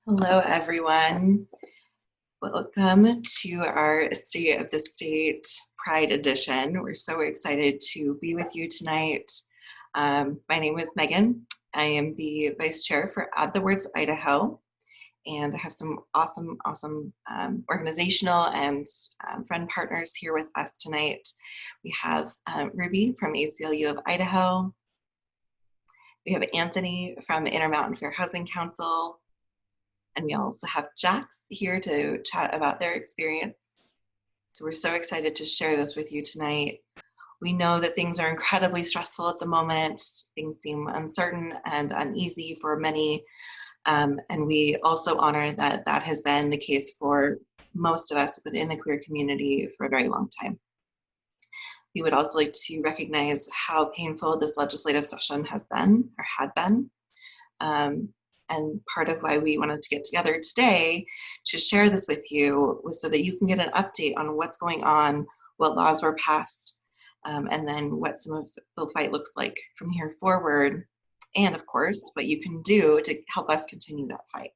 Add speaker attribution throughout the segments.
Speaker 1: Hello, everyone. Welcome to our State of the State Pride Edition. We're so excited to be with you tonight. My name is Megan. I am the Vice Chair for Add the Words Idaho, and I have some awesome organizational and friend partners here with us tonight. We have Ruby from ACLU of Idaho. We have Anthony from Intermountain Fair Housing Council. And we also have Jax here to chat about their experience. So we're so excited to share this with you tonight. We know that things are incredibly stressful at the moment. Things seem uncertain and uneasy for many. And we also honor that that has been the case for most of us within the queer community for a very long time. We would also like to recognize how painful this legislative session has been or had been. And part of why we wanted to get together today to share this with you was so that you can get an update on what's going on, what laws were passed, and then what some of the fight looks like from here forward, and of course, what you can do to help us continue that fight.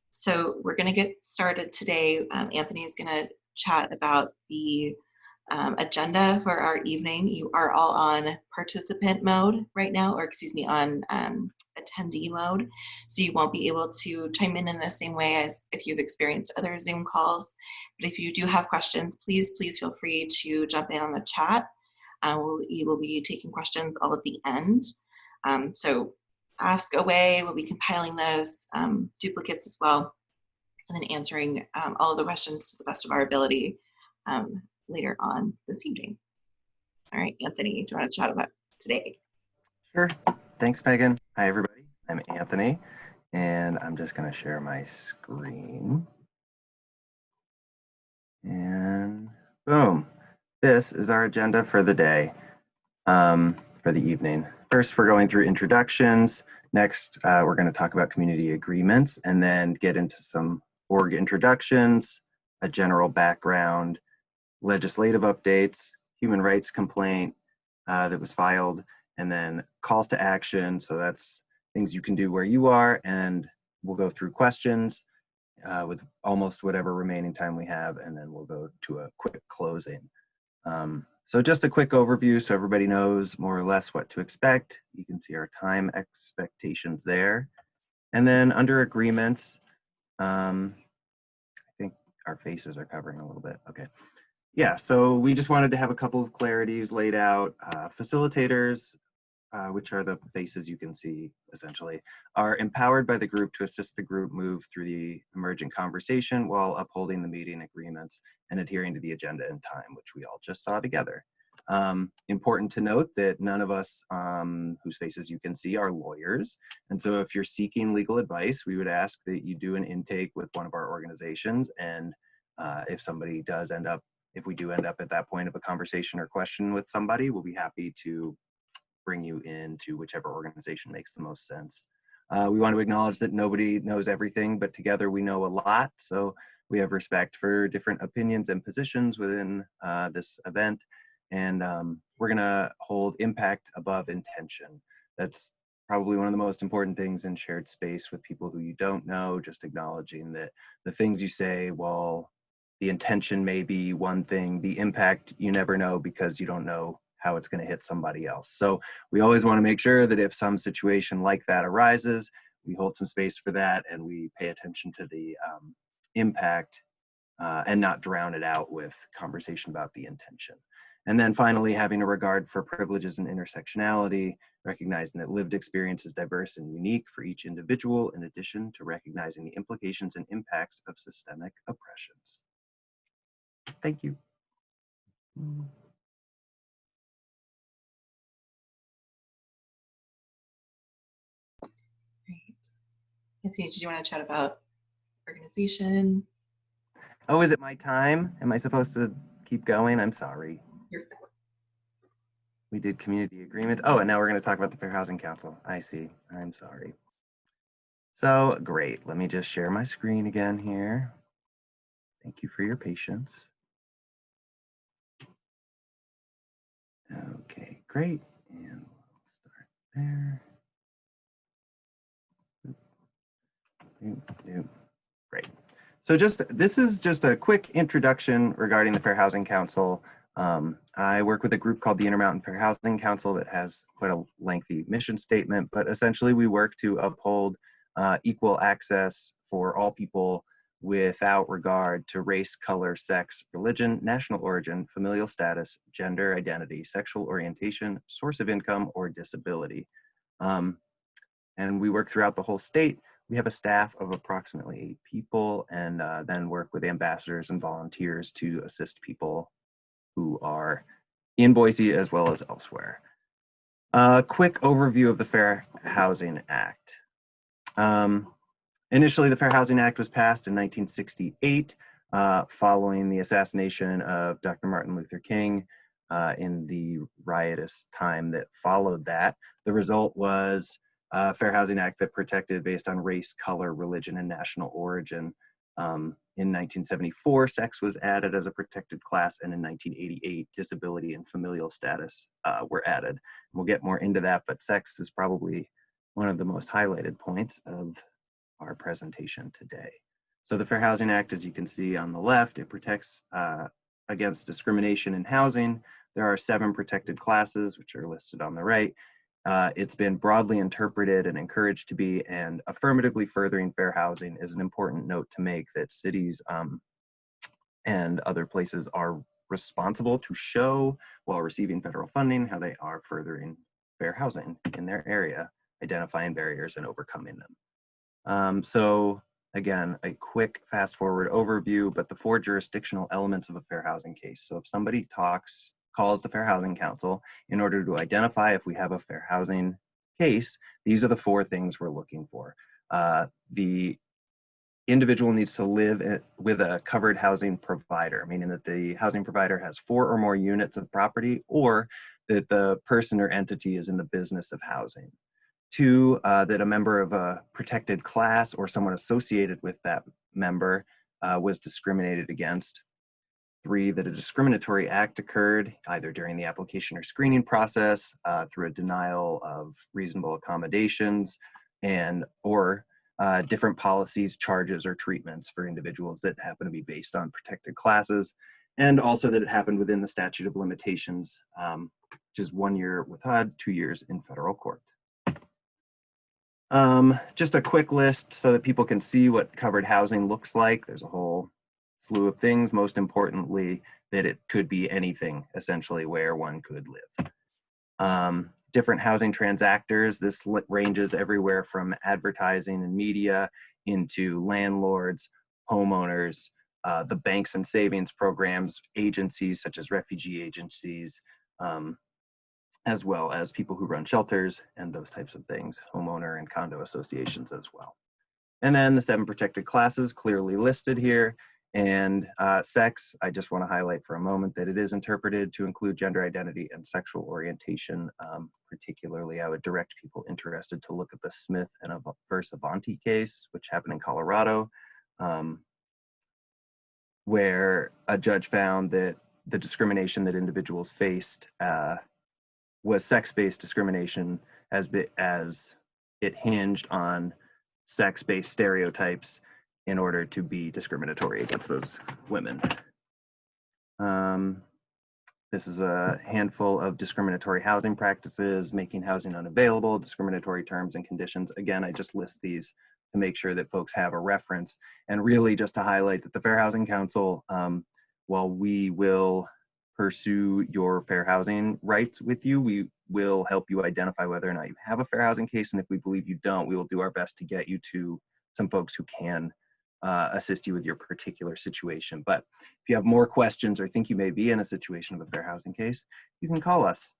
Speaker 1: So we're going to get started today. Anthony is going to chat about the agenda for our evening. You are all on participant mode right now, or excuse me, on attendee mode. So you won't be able to chime in the same way as if you've experienced other Zoom calls. But if you do have questions, please feel free to jump in on the chat. We will be taking questions all at the end. So ask away, we'll be compiling those duplicates as well, and then answering all of the questions to the best of our ability later on this evening. All right, Anthony, do you want to chat about today?
Speaker 2: Sure. Thanks, Megan. Hi, everybody. I'm Anthony, and I'm just going to share my screen. And boom. This is our agenda for the day, for the evening. First, we're going through introductions. Next, we're going to talk about community agreements, and then get into some org introductions, a general background, legislative updates, human rights complaint that was filed, and then calls to action. So that's things you can do where you are, and we'll go through questions with almost whatever remaining time we have, and then we'll go to a quick closing. So just a quick overview so everybody knows more or less what to expect. You can see our time expectations there. And then under agreements, I think our faces are covering a little bit. Okay. Yeah, so we just wanted to have a couple of clarities laid out. Facilitators, which are the faces you can see essentially, are empowered by the group to assist the group move through the emergent conversation while upholding the meeting agreements and adhering to the agenda and time, which we all just saw together. Important to note that none of us whose faces you can see are lawyers. And so if you're seeking legal advice, we would ask that you do an intake with one of our organizations. And if we do end up at that point of a conversation or question with somebody, we'll be happy to bring you into whichever organization makes the most sense. We want to acknowledge that nobody knows everything, but together we know a lot. So we have respect for different opinions and positions within this event. And we're going to hold impact above intention. That's probably one of the most important things in shared space with people who you don't know, just acknowledging that the things you say, well, the intention may be one thing, the impact you never know because you don't know how it's going to hit somebody else. So we always want to make sure that if some situation like that arises, we hold some space for that and we pay attention to the impact and not drown it out with conversation about the intention. And then finally, having a regard for privileges and intersectionality, recognizing that lived experience is diverse and unique for each individual, in addition to recognizing the implications and impacts of systemic oppressions. Thank you.
Speaker 1: Great. Anthony, did you want to chat about organization?
Speaker 2: Oh, is it my time? Am I supposed to keep going? I'm sorry.
Speaker 1: You're fine.
Speaker 2: We did community agreement. Oh, and now we're going to talk about the Fair Housing Council. I see. I'm sorry. So great. Let me just share my screen again here. Thank you for your patience. Okay, great. And we'll start there. Great. So this is just a quick introduction regarding the Fair Housing Council. I work with a group called the Intermountain Fair Housing Council that has quite a lengthy mission statement, but essentially we work to uphold equal access for all people without regard to race, color, sex, religion, national origin, familial status, gender identity, sexual orientation, source of income, or disability. And we work throughout the whole state. We have a staff of approximately 8 people, and then work with ambassadors and volunteers to assist people who are in Boise as well as elsewhere. A quick overview of the Fair Housing Act. Initially, the Fair Housing Act was passed in 1968 following the assassination of Dr. Martin Luther King in the riotous time that followed that. The result was a Fair Housing Act that protected based on race, color, religion, and national origin. In 1974, sex was added as a protected class, and in 1988, disability and familial status were added. We'll get more into that, but sex is probably one of the most highlighted points of our presentation today. So the Fair Housing Act, as you can see on the left, it protects against discrimination in housing. There are 7 protected classes, which are listed on the right. It's been broadly interpreted and encouraged to be, and affirmatively furthering fair housing is an important note to make that cities and other places are responsible to show, while receiving federal funding, how they are furthering fair housing in their area, identifying barriers and overcoming them. So again, a quick fast forward overview, but the 4 jurisdictional elements of a fair housing case. So if somebody calls the Fair Housing Council in order to identify if we have a fair housing case, these are the 4 things we're looking for. The individual needs to live with a covered housing provider, meaning that the housing provider has 4 or more units of property, or that the person or entity is in the business of housing. 2, that a member of a protected class or someone associated with that member was discriminated against. 3, that a discriminatory act occurred either during the application or screening process through a denial of reasonable accommodations or different policies, charges, or treatments for individuals that happen to be based on protected classes, and also that it happened within the statute of limitations, which is 1 year with HUD, 2 years in federal court. Just a quick list so that people can see what covered housing looks like. There's a whole slew of things, most importantly, that it could be anything, essentially, where one could live. Different housing transactors, this ranges everywhere from advertising and media into landlords, homeowners, the banks and savings programs, agencies such as refugee agencies, as well as people who run shelters and those types of things, homeowner and condo associations as well. And then the 7 protected classes clearly listed here. And sex, I just want to highlight for a moment that it is interpreted to include gender identity and sexual orientation. Particularly, I would direct people interested to look at the Smith and versus Avanti case, which happened in Colorado, where a judge found that the discrimination that individuals faced was sex-based discrimination as it hinged on sex-based stereotypes in order to be discriminatory against those women. This is a handful of discriminatory housing practices, making housing unavailable, discriminatory terms and conditions. Again, I just list these to make sure that folks have a reference, and really just to highlight that the Fair Housing Council, while we will pursue your fair housing rights with you, we will help you identify whether or not you have a fair housing case, and if we believe you don't, we will do our best to get you to some folks who can assist you with your particular situation. But if you have more questions or think you may be in a situation of a fair housing case, you can call us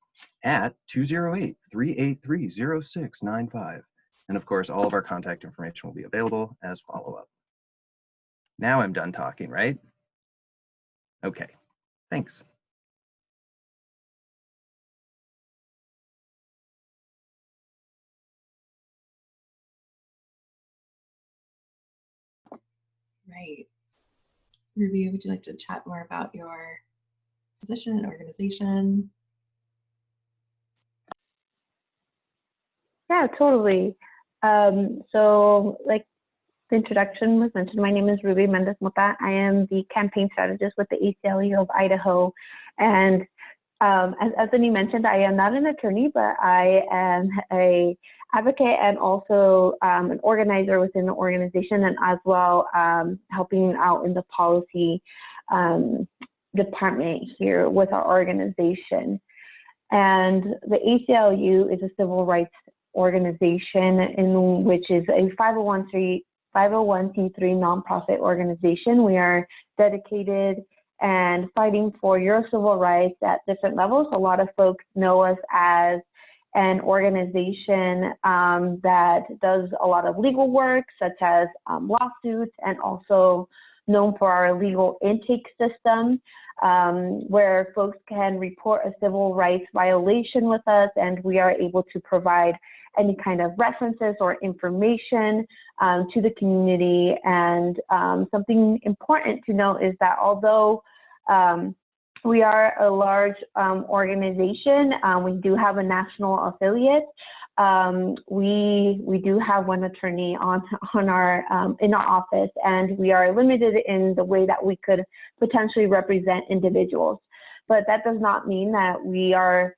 Speaker 2: at 208-383-0695. And of course, all of our contact information will be available as follow-up. Now I'm done talking, right? Okay, thanks.
Speaker 1: Right. Ruby, would you like to chat more about your position and organization?
Speaker 3: Yeah, totally. So like the introduction was mentioned, my name is Ruby Mendez Mota. I am the campaign strategist with the ACLU of Idaho. And as Anthony mentioned, I am not an attorney, but I am an advocate and also an organizer within the organization, and as well helping out in the policy department here with our organization. And the ACLU is a civil rights organization in which is a 501c3 nonprofit organization. We are dedicated and fighting for your civil rights at different levels. A lot of folks know us as an organization that does a lot of legal work, such as lawsuits, and also known for our legal intake system, where folks can report a civil rights violation with us, and we are able to provide any kind of references or information to the community. And something important to note is that although we are a large organization, we do have a national affiliate. We do have one attorney in our office, and we are limited in the way that we could potentially represent individuals. But that does not mean that we are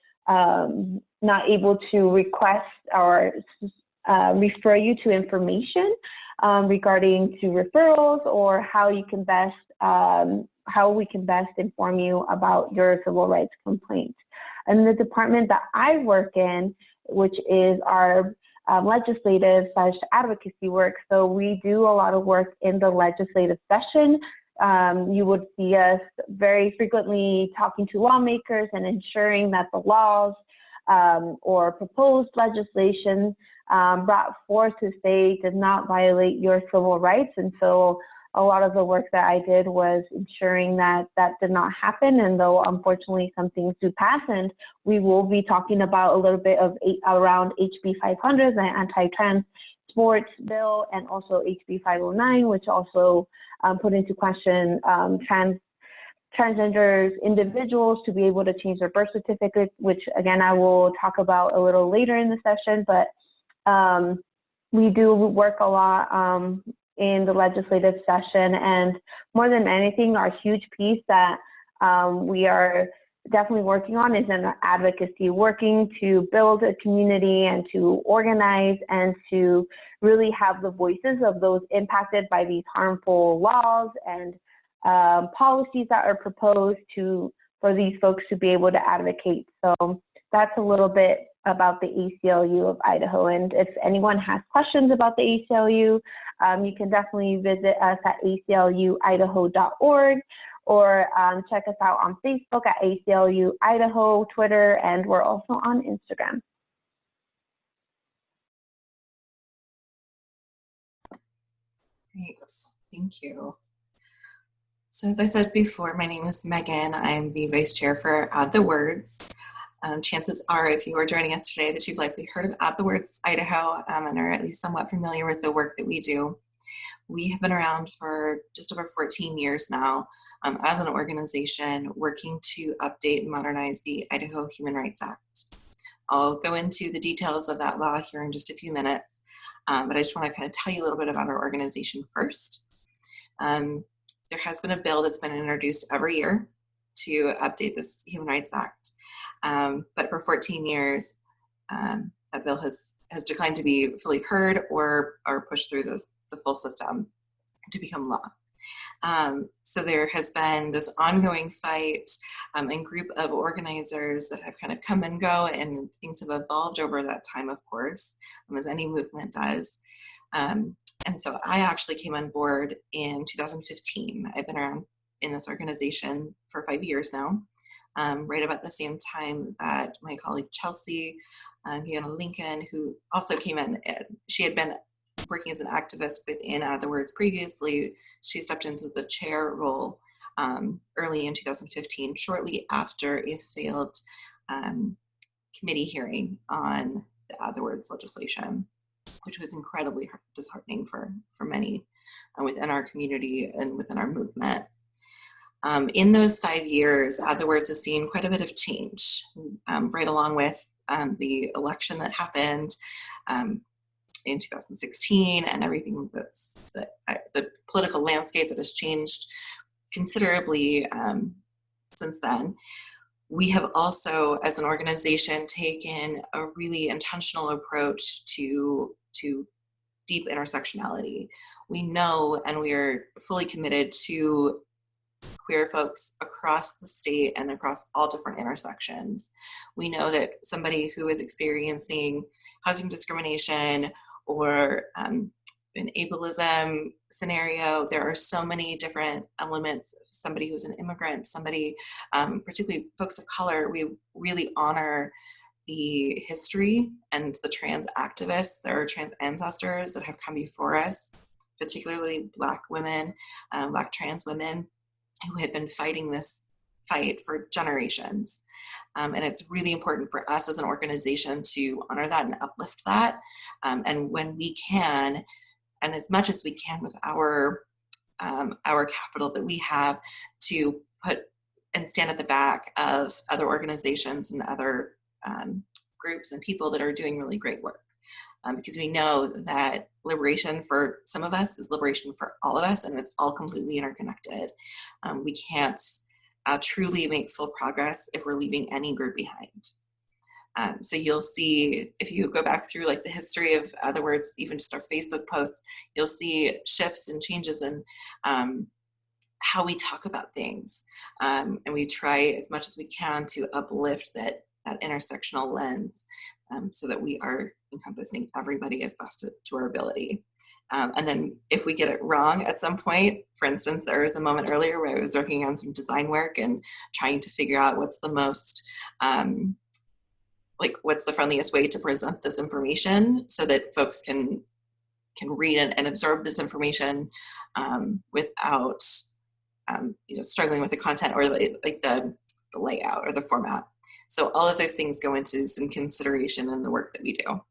Speaker 3: not able to request or refer you to information regarding to referrals or how we can best inform you about your civil rights complaint. And the department that I work in, which is our legislative/advocacy work, so we do a lot of work in the legislative session. You would see us very frequently talking to lawmakers and ensuring that the laws or proposed legislation brought forth to state does not violate your civil rights. And so a lot of the work that I did was ensuring that that did not happen. And though unfortunately some things do pass, and we will be talking about a little bit of around HB 500, the anti-trans sports bill, and also HB 509, which also put into question transgender individuals to be able to change their birth certificate, which again I will talk about a little later in the session. But we do work a lot in the legislative session, and more than anything, our huge piece that we are definitely working on is an advocacy, working to build a community and to organize and to really have the voices of those impacted by these harmful laws and policies that are proposed for these folks to be able to advocate. So that's a little bit about the ACLU of Idaho. And if anyone has questions about the ACLU, you can definitely visit us at acluidaho.org or check us out on Facebook at ACLU Idaho, Twitter, and we're also on Instagram.
Speaker 1: Great, thank you. So as I said before, my name is Megan. I'm the vice chair for Add the Words. Chances are, if you are joining us today, that you've likely heard of Add the Words Idaho and are at least somewhat familiar with the work that we do. We have been around for just over 14 years now as an organization working to update and modernize the Idaho Human Rights Act. I'll go into the details of that law here in just a few minutes, but I just want to kind of tell you a little bit about our organization first. There has been a bill that's been introduced every year to update this Human Rights Act. But for 14 years, that bill has declined to be fully heard or pushed through the full system to become law. So there has been this ongoing fight and group of organizers that have kind of come and go, and things have evolved over that time, of course, as any movement does. And so I actually came on board in 2015. I've been around in this organization for 5 years now. Right about the same time that my colleague Chelsea Fiona Lincoln, who also came in, she had been working as an activist within Add the Words previously. She stepped into the chair role early in 2015, shortly after a failed committee hearing on the Add the Words legislation, which was incredibly disheartening for many within our community and within our movement. In those 5 years, Add the Words has seen quite a bit of change, right along with the election that happened in 2016 and everything that's the political landscape that has changed considerably since then. We have also, as an organization, taken a really intentional approach to deep intersectionality. We know, and we are fully committed to queer folks across the state and across all different intersections. We know that somebody who is experiencing housing discrimination or an ableism scenario, there are so many different elements. Somebody who's an immigrant, somebody, particularly folks of color, we really honor the history and the trans activists, there are trans ancestors that have come before us, particularly Black women, Black trans women, who had been fighting this fight for generations. And it's really important for us as an organization to honor that and uplift that. And when we can, and as much as we can with our capital that we have, to put and stand at the back of other organizations and other groups and people that are doing really great work. Because we know that liberation for some of us is liberation for all of us, and it's all completely interconnected. We can't truly make full progress if we're leaving any group behind. So you'll see, if you go back through like the history of other words, even just our Facebook posts, you'll see shifts and changes in how we talk about things. And we try as much as we can to uplift that intersectional lens so that we are encompassing everybody as best to our ability. And then if we get it wrong at some point, for instance, there was a moment earlier where I was working on some design work and trying to figure out what's the most, what's the friendliest way to present this information so that folks can read and absorb this information without struggling with the content or the layout or the format. So all of those things go into some consideration in the work that we do.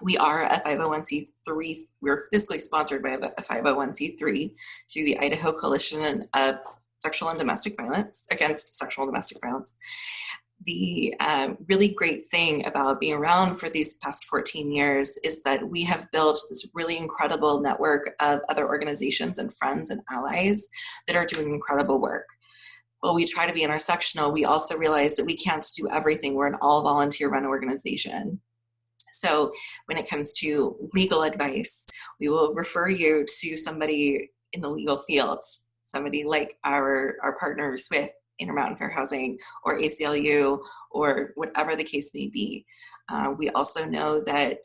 Speaker 1: We are a 501c3. We're fiscally sponsored by a 501c3 through the Idaho Coalition of Sexual and Domestic Violence, against sexual and domestic violence. The really great thing about being around for these past 14 years is that we have built this really incredible network of other organizations and friends and allies that are doing incredible work. While we try to be intersectional, we also realize that we can't do everything. We're an all volunteer run organization. So when it comes to legal advice, we will refer you to somebody in the legal field, somebody like our partners with Intermountain Fair Housing or ACLU or whatever the case may be. We also know that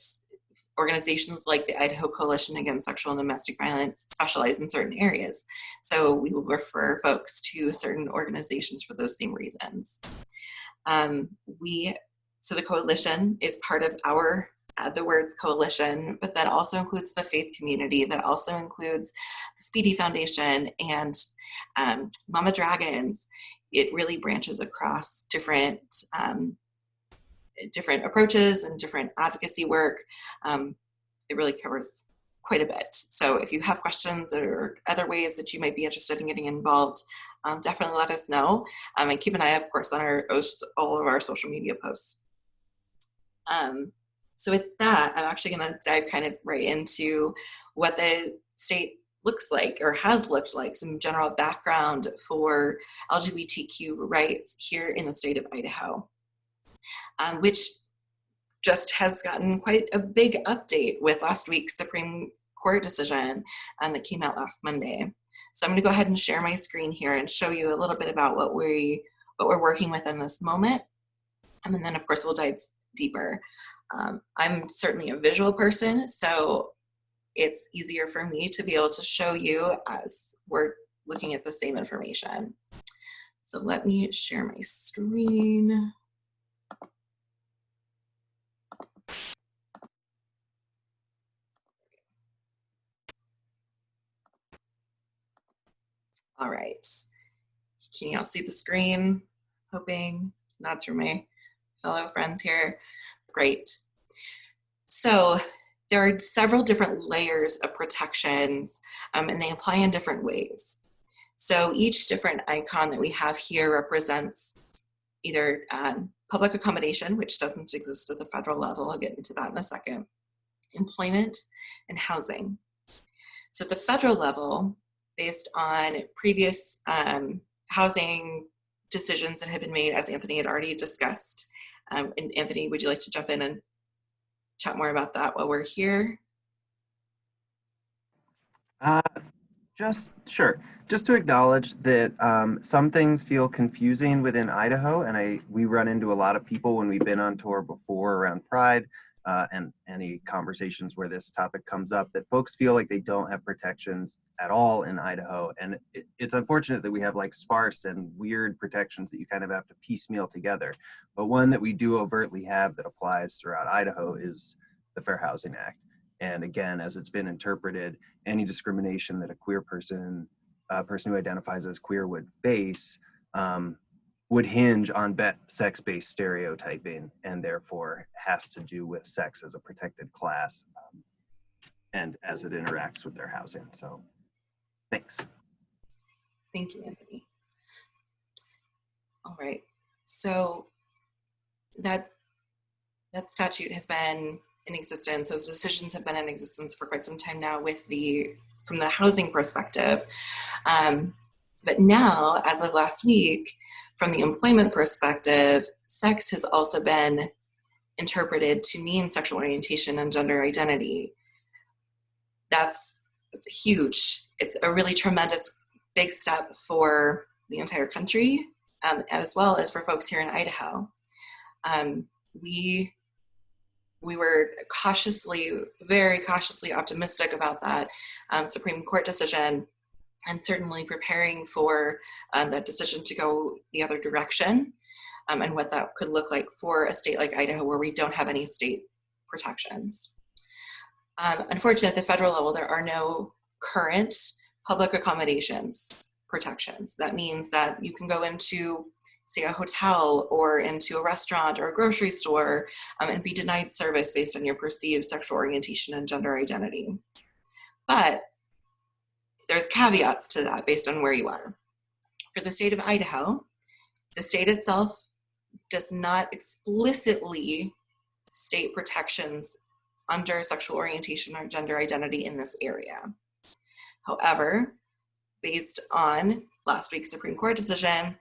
Speaker 1: organizations like the Idaho Coalition Against Sexual and Domestic Violence specialize in certain areas. So we will refer folks to certain organizations for those same reasons. So the coalition is part of our the words coalition, but that also includes the faith community, that also includes the Speedy Foundation and Mama Dragons. It really branches across different approaches and different advocacy work. It really covers quite a bit. So if you have questions or other ways that you might be interested in getting involved, definitely let us know. And keep an eye, of course, on all of our social media posts. So with that, I'm actually going to dive kind of right into what the state looks like or has looked like, some general background for LGBTQ rights here in the state of Idaho, which just has gotten quite a big update with last week's Supreme Court decision that came out last Monday. So I'm going to go ahead and share my screen here and show you a little bit about what we're working with in this moment. And then, of course, we'll dive deeper. I'm certainly a visual person, so it's easier for me to be able to show you as we're looking at the same information. So let me share my screen. All right, can you all see the screen? Hoping, nods from my fellow friends here. Great. So there are several different layers of protections and they apply in different ways. So each different icon that we have here represents either public accommodation, which doesn't exist at the federal level. I'll get into that in a second. employment, and housing. So at the federal level, based on previous housing decisions that have been made, as Anthony had already discussed. And Anthony, would you like to jump in and chat more about that while we're here?
Speaker 2: Sure. Just to acknowledge that some things feel confusing within Idaho, and we run into a lot of people when we've been on tour before around Pride and any conversations where this topic comes up, that folks feel like they don't have protections at all in Idaho. And it's unfortunate that we have like sparse and weird protections that you kind of have to piecemeal together. But one that we do overtly have that applies throughout Idaho is the Fair Housing Act. And again, as it's been interpreted, any discrimination that a queer person, a person who identifies as queer would face would hinge on sex-based stereotyping, and therefore has to do with sex as a protected class and as it interacts with their housing. So thanks.
Speaker 1: Thank you, Anthony. All right, so that statute has been in existence. Those decisions have been in existence for quite some time now from the housing perspective. But now, as of last week, from the employment perspective, sex has also been interpreted to mean sexual orientation and gender identity. It's huge. It's a really tremendous big step for the entire country, as well as for folks here in Idaho. We were very cautiously optimistic about that Supreme Court decision, and certainly preparing for that decision to go the other direction, and what that could look like for a state like Idaho, where we don't have any state protections. Unfortunately, at the federal level, there are no current public accommodations protections. That means that you can go into, say, a hotel or into a restaurant or a grocery store and be denied service based on your perceived sexual orientation and gender identity. But there's caveats to that based on where you are. For the state of Idaho, the state itself does not explicitly state protections under sexual orientation or gender identity in this area. However, based on last week's Supreme Court decision,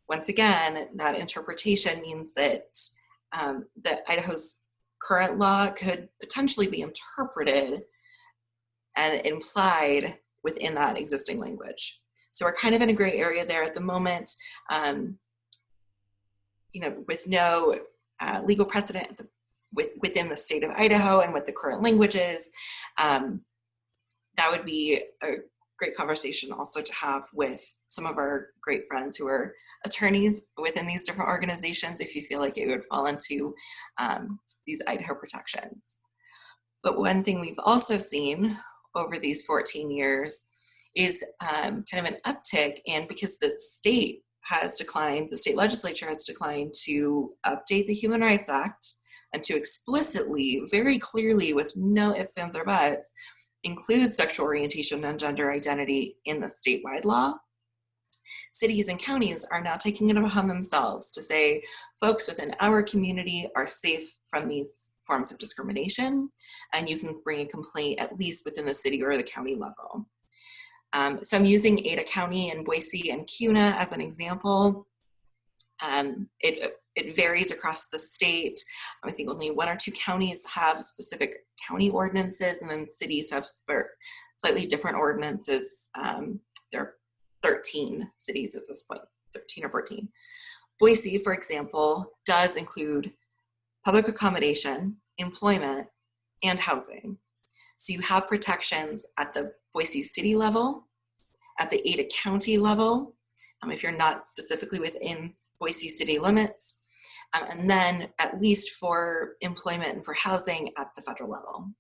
Speaker 1: once again, that interpretation means that Idaho's current law could potentially be interpreted and implied within that existing language. So we're kind of in a gray area there at the moment, with no legal precedent within the state of Idaho and what the current language is. That would be a great conversation also to have with some of our great friends who are attorneys within these different organizations, if you feel like it would fall into these Idaho protections. But one thing we've also seen over these 14 years is kind of an uptick, and because the state legislature has declined to update the Human Rights Act and to explicitly, very clearly, with no ifs, ands, or buts, include sexual orientation and gender identity in the statewide law. Cities and counties are now taking it upon themselves to say, folks within our community are safe from these forms of discrimination, and you can bring a complaint at least within the city or the county level. So I'm using Ada County and Boise and Kuna as an example. It varies across the state. I think only 1 or 2 counties have specific county ordinances, and then cities have slightly different ordinances. There are 13 cities at this point, 13 or 14. Boise, for example, does include public accommodation, employment, and housing. So you have protections at the Boise City level, at the Ada County level, if you're not specifically within Boise City limits, and then at least for employment and for housing at the federal level.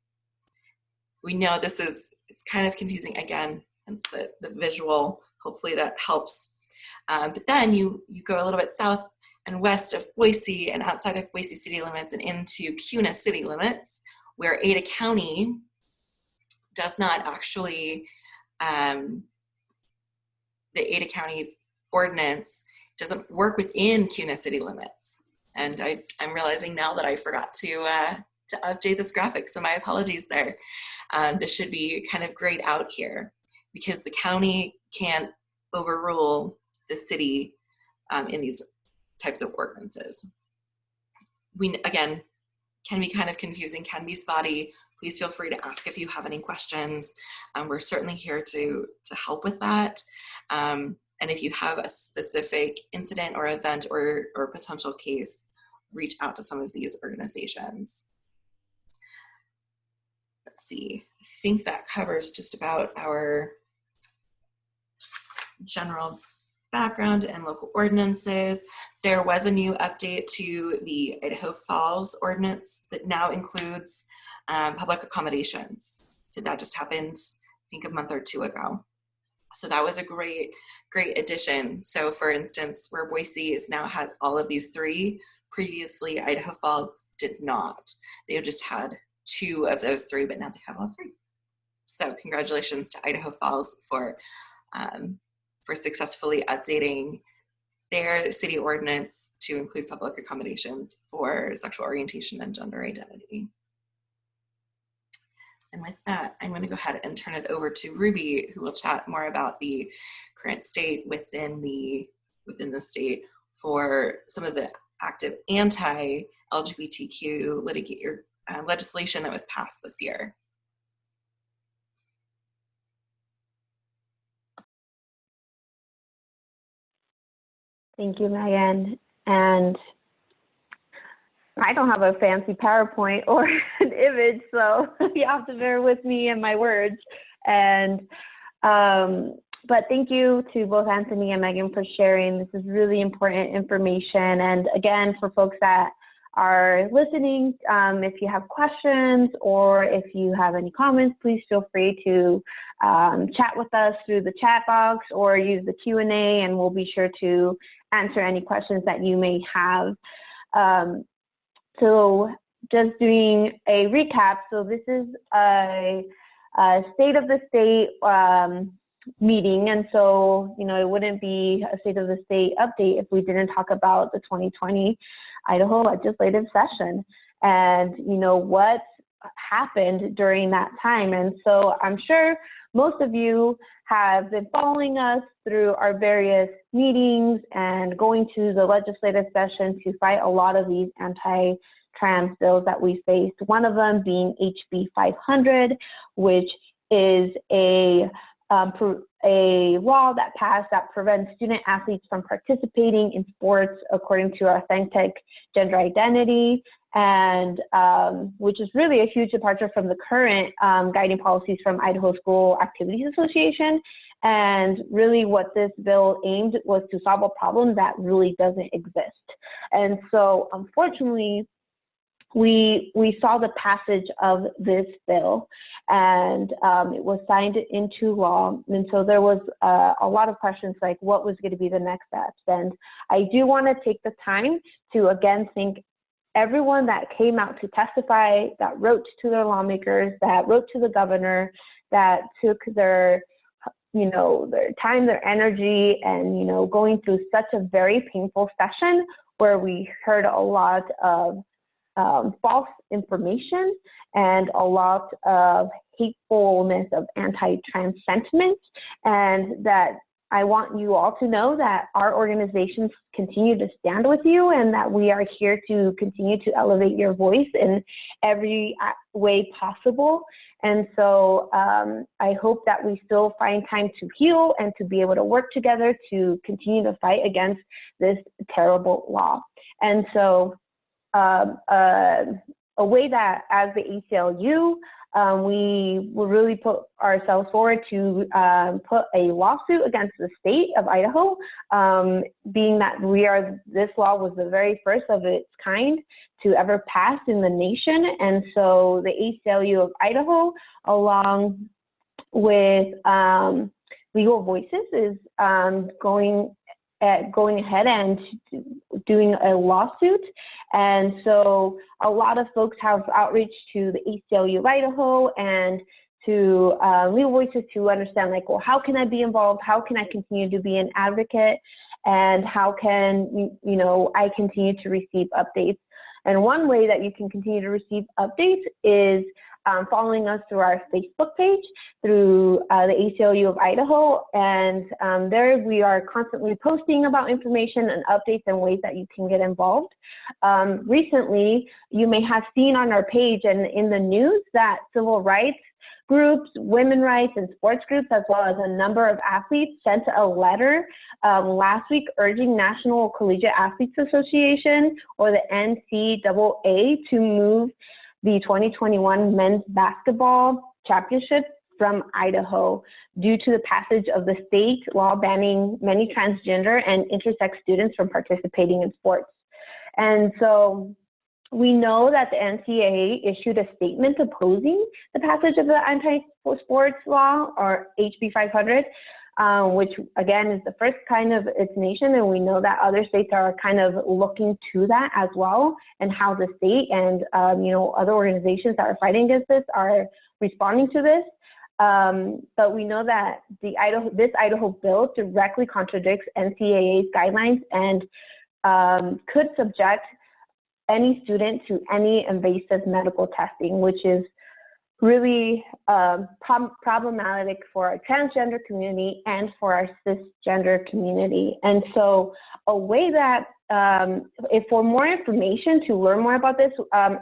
Speaker 1: We know it's kind of confusing again, hence the visual, hopefully that helps. But then you go a little bit south and west of Boise and outside of Boise city limits and into Kuna city limits, where Ada County does not actually, the Ada County ordinance doesn't work within Kuna city limits. And I'm realizing now that I forgot to to update this graphic, so my apologies there. This should be kind of grayed out here because the county can't overrule the city in these types of ordinances. Again, can be kind of confusing, can be spotty. Please feel free to ask if you have any questions. We're certainly here to help with that. And if you have a specific incident or event or potential case, reach out to some of these organizations. Let's see, I think that covers just about our general background and local ordinances. There was a new update to the Idaho Falls ordinance that now includes public accommodations. So that just happened, I think, a month or two ago. So that was a great addition. So for instance, where Boise now has all of these three, previously Idaho Falls did not. They just had two of those three, but now they have all three. So congratulations to Idaho Falls for successfully updating their city ordinance to include public accommodations for sexual orientation and gender identity. And with that, I'm going to go ahead and turn it over to Ruby, who will chat more about the current state within the state for some of the active anti-LGBTQ legislation that was passed this year.
Speaker 3: Thank you, Megan. And I don't have a fancy PowerPoint or an image, so you have to bear with me and my words. And but thank you to both Anthony and Megan for sharing. This is really important information. And again, for folks that are listening, if you have questions or if you have any comments, please feel free to chat with us through the chat box or use the Q&A, and we'll be sure to answer any questions that you may have. So just doing a recap. So this is a state of the state meeting. And so, you know, it wouldn't be a state of the state update if we didn't talk about the 2020 Idaho Legislative Session and, you know, what happened during that time. And so I'm sure most of you have been following us through our various meetings and going to the legislative session to fight a lot of these anti-trans bills that we faced. One of them being HB 500, which is a law that passed that prevents student athletes from participating in sports according to authentic gender identity, and which is really a huge departure from the current guiding policies from Idaho School Activities Association. And really what this bill aimed was to solve a problem that really doesn't exist. And so unfortunately, we saw the passage of this bill, and it was signed into law. And so there was a lot of questions like what was going to be the next steps. And I do want to take the time to again thank everyone that came out to testify, that wrote to their lawmakers, that wrote to the governor, that took their, you know, their time, their energy, and, you know, going through such a very painful session where we heard a lot of false information and a lot of hatefulness of anti-trans sentiment, and that I want you all to know that our organizations continue to stand with you and that we are here to continue to elevate your voice in every way possible. And so I hope that we still find time to heal and to be able to work together to continue to fight against this terrible law. And so a way that as the ACLU, we will really put ourselves forward to put a lawsuit against the state of Idaho, being that this law was the very first of its kind to ever pass in the nation. And so the ACLU of Idaho, along with Legal Voices, is going ahead and doing a lawsuit. And so a lot of folks have outreach to the ACLU of Idaho and to Legal Voices to understand, like, well, how can I be involved? How can I continue to be an advocate? And how can, you know, I continue to receive updates? And one way that you can continue to receive updates is following us through our Facebook page, through the ACLU of Idaho, and there we are constantly posting about information and updates and ways that you can get involved. Recently, you may have seen on our page and in the news that civil rights groups, women's rights, and sports groups, as well as a number of athletes, sent a letter last week urging National Collegiate Athletes Association, or the NCAA, to move the 2021 men's basketball championship from Idaho due to the passage of the state law banning many transgender and intersex students from participating in sports. And so we know that the NCAA issued a statement opposing the passage of the anti-sports law, or HB 500, which again is the first kind of its nation, and we know that other states are kind of looking to that as well, and how the state and other organizations that are fighting against this are responding to this. But we know that this Idaho bill directly contradicts NCAA's guidelines and could subject any student to any invasive medical testing, which is really problematic for our transgender community and for our cisgender community. And so a way that, if for more information to learn more about this,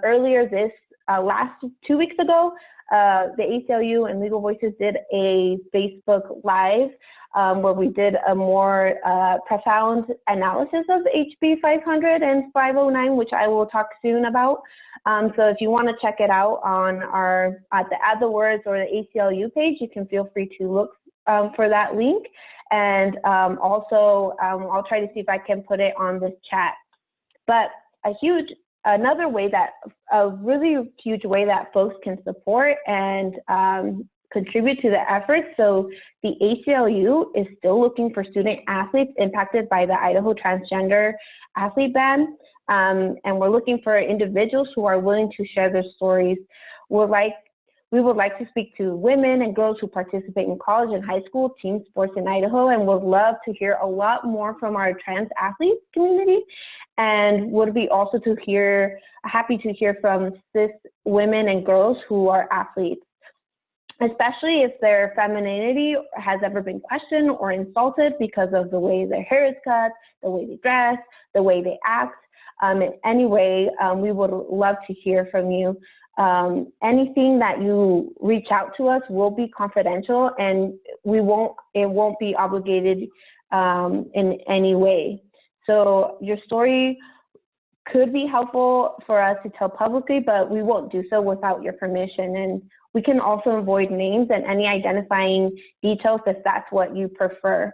Speaker 3: earlier this last 2 weeks ago, the ACLU and Legal Voices did a Facebook Live where we did a more profound analysis of HB 500 and 509, which I will talk soon about. So if you want to check it out on our at the Words or the ACLU page, you can feel free to look for that link. And also, I'll try to see if I can put it on this chat. But another way a really huge way that folks can support and contribute to the effort. So the ACLU is still looking for student athletes impacted by the Idaho transgender athlete ban. And we're looking for individuals who are willing to share their stories. We would like to speak to women and girls who participate in college and high school team sports in Idaho, and would love to hear a lot more from our trans athlete community. And would be also happy to hear from cis women and girls who are athletes, especially if their femininity has ever been questioned or insulted because of the way their hair is cut, the way they dress, the way they act. In any way, we would love to hear from you. Anything that you reach out to us will be confidential, and it won't be obligated in any way. So your story could be helpful for us to tell publicly, but we won't do so without your permission. And we can also avoid names and any identifying details if that's what you prefer.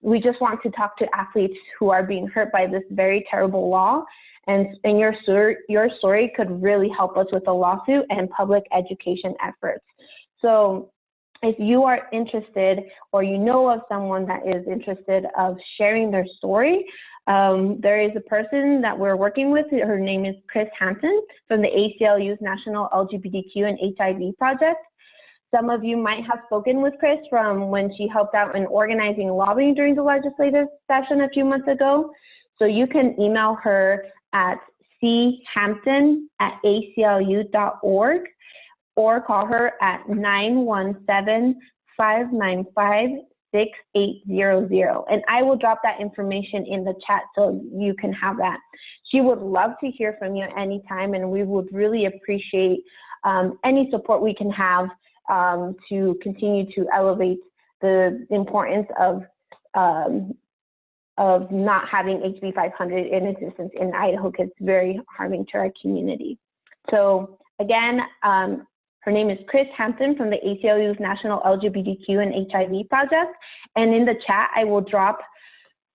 Speaker 3: We just want to talk to athletes who are being hurt by this very terrible law, and your story could really help us with the lawsuit and public education efforts. So if you are interested, or you know of someone that is interested of sharing their story, there is a person that we're working with. Her name is Chris Hampton from the ACLU's National LGBTQ and HIV Project. Some of you might have spoken with Chris from when she helped out in organizing lobbying during the legislative session a few months ago. So you can email her at champton@aclu.org or call her at 917-595-6800. And I will drop that information in the chat so you can have that. She would love to hear from you anytime, and we would really appreciate any support we can have to continue to elevate the importance of not having HB 500 in existence in Idaho, because it's very harming to our community. So again, her name is Chris Hampton from the ACLU's National LGBTQ and HIV Project. And in the chat, I will drop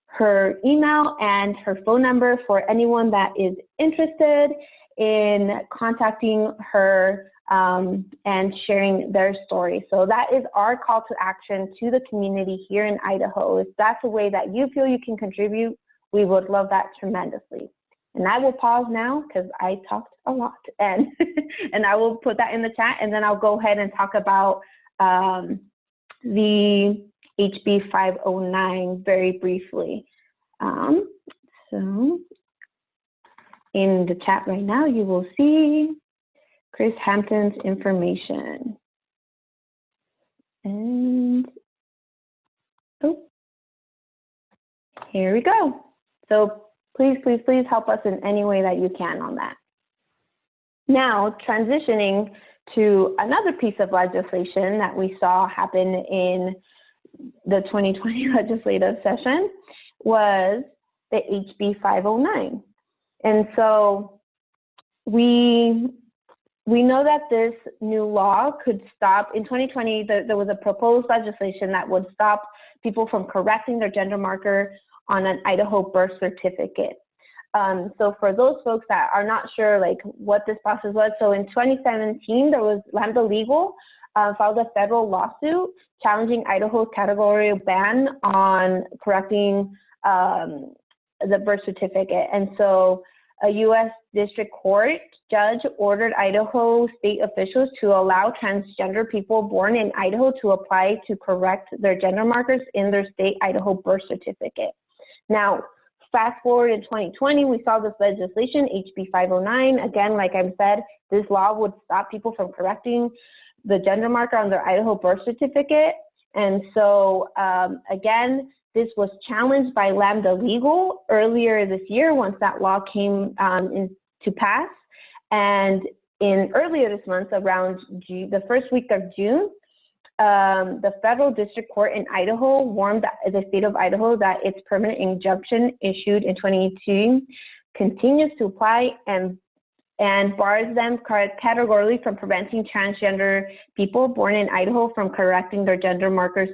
Speaker 3: her email and her phone number for anyone that is interested in contacting her and sharing their story. So that is our call to action to the community here in Idaho. If that's a way that you feel you can contribute, we would love that tremendously. And I will pause now because I talked a lot, and and I will put that in the chat, and then I'll go ahead and talk about the HB 509 very briefly. So in the chat right now, you will see Chris Hampton's information. And, oh, here we go. So please, please, please help us in any way that you can on that. Now, transitioning to another piece of legislation that we saw happen in the 2020 legislative session was the HB 509. And so we know that this new law could stop, in 2020, there was a proposed legislation that would stop people from correcting their gender marker on an Idaho birth certificate. So for those folks that are not sure like what this process was, so in 2017, there was Lambda Legal filed a federal lawsuit challenging Idaho's categorical ban on correcting the birth certificate. And so a U.S. District Court judge ordered Idaho state officials to allow transgender people born in Idaho to apply to correct their gender markers in their state Idaho birth certificate. Now, fast forward in 2020, we saw this legislation, HB 509. Again, like I said, this law would stop people from correcting the gender marker on their Idaho birth certificate. And so, again, this was challenged by Lambda Legal earlier this year once that law came into pass. And earlier this month, around the first week of June, the federal district court in Idaho warned the state of Idaho that its permanent injunction issued in 2018 continues to apply and bars them categorically from preventing transgender people born in Idaho from correcting their gender markers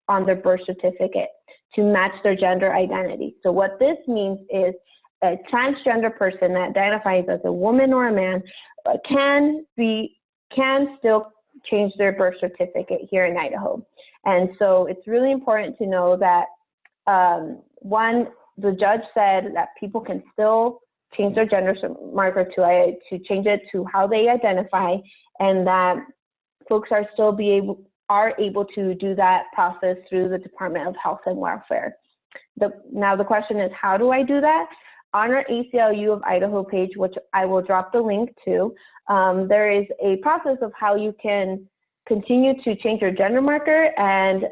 Speaker 3: on their birth certificate to match their gender identity. So what this means is a transgender person that identifies as a woman or a man can still change their birth certificate here in Idaho. And so it's really important to know that, one, the judge said that people can still change their gender marker to change it to how they identify, and that folks are still able to do that process through the Department of Health and Welfare. Now the question is, how do I do that? On our ACLU of Idaho page, which I will drop the link to, there is a process of how you can continue to change your gender marker and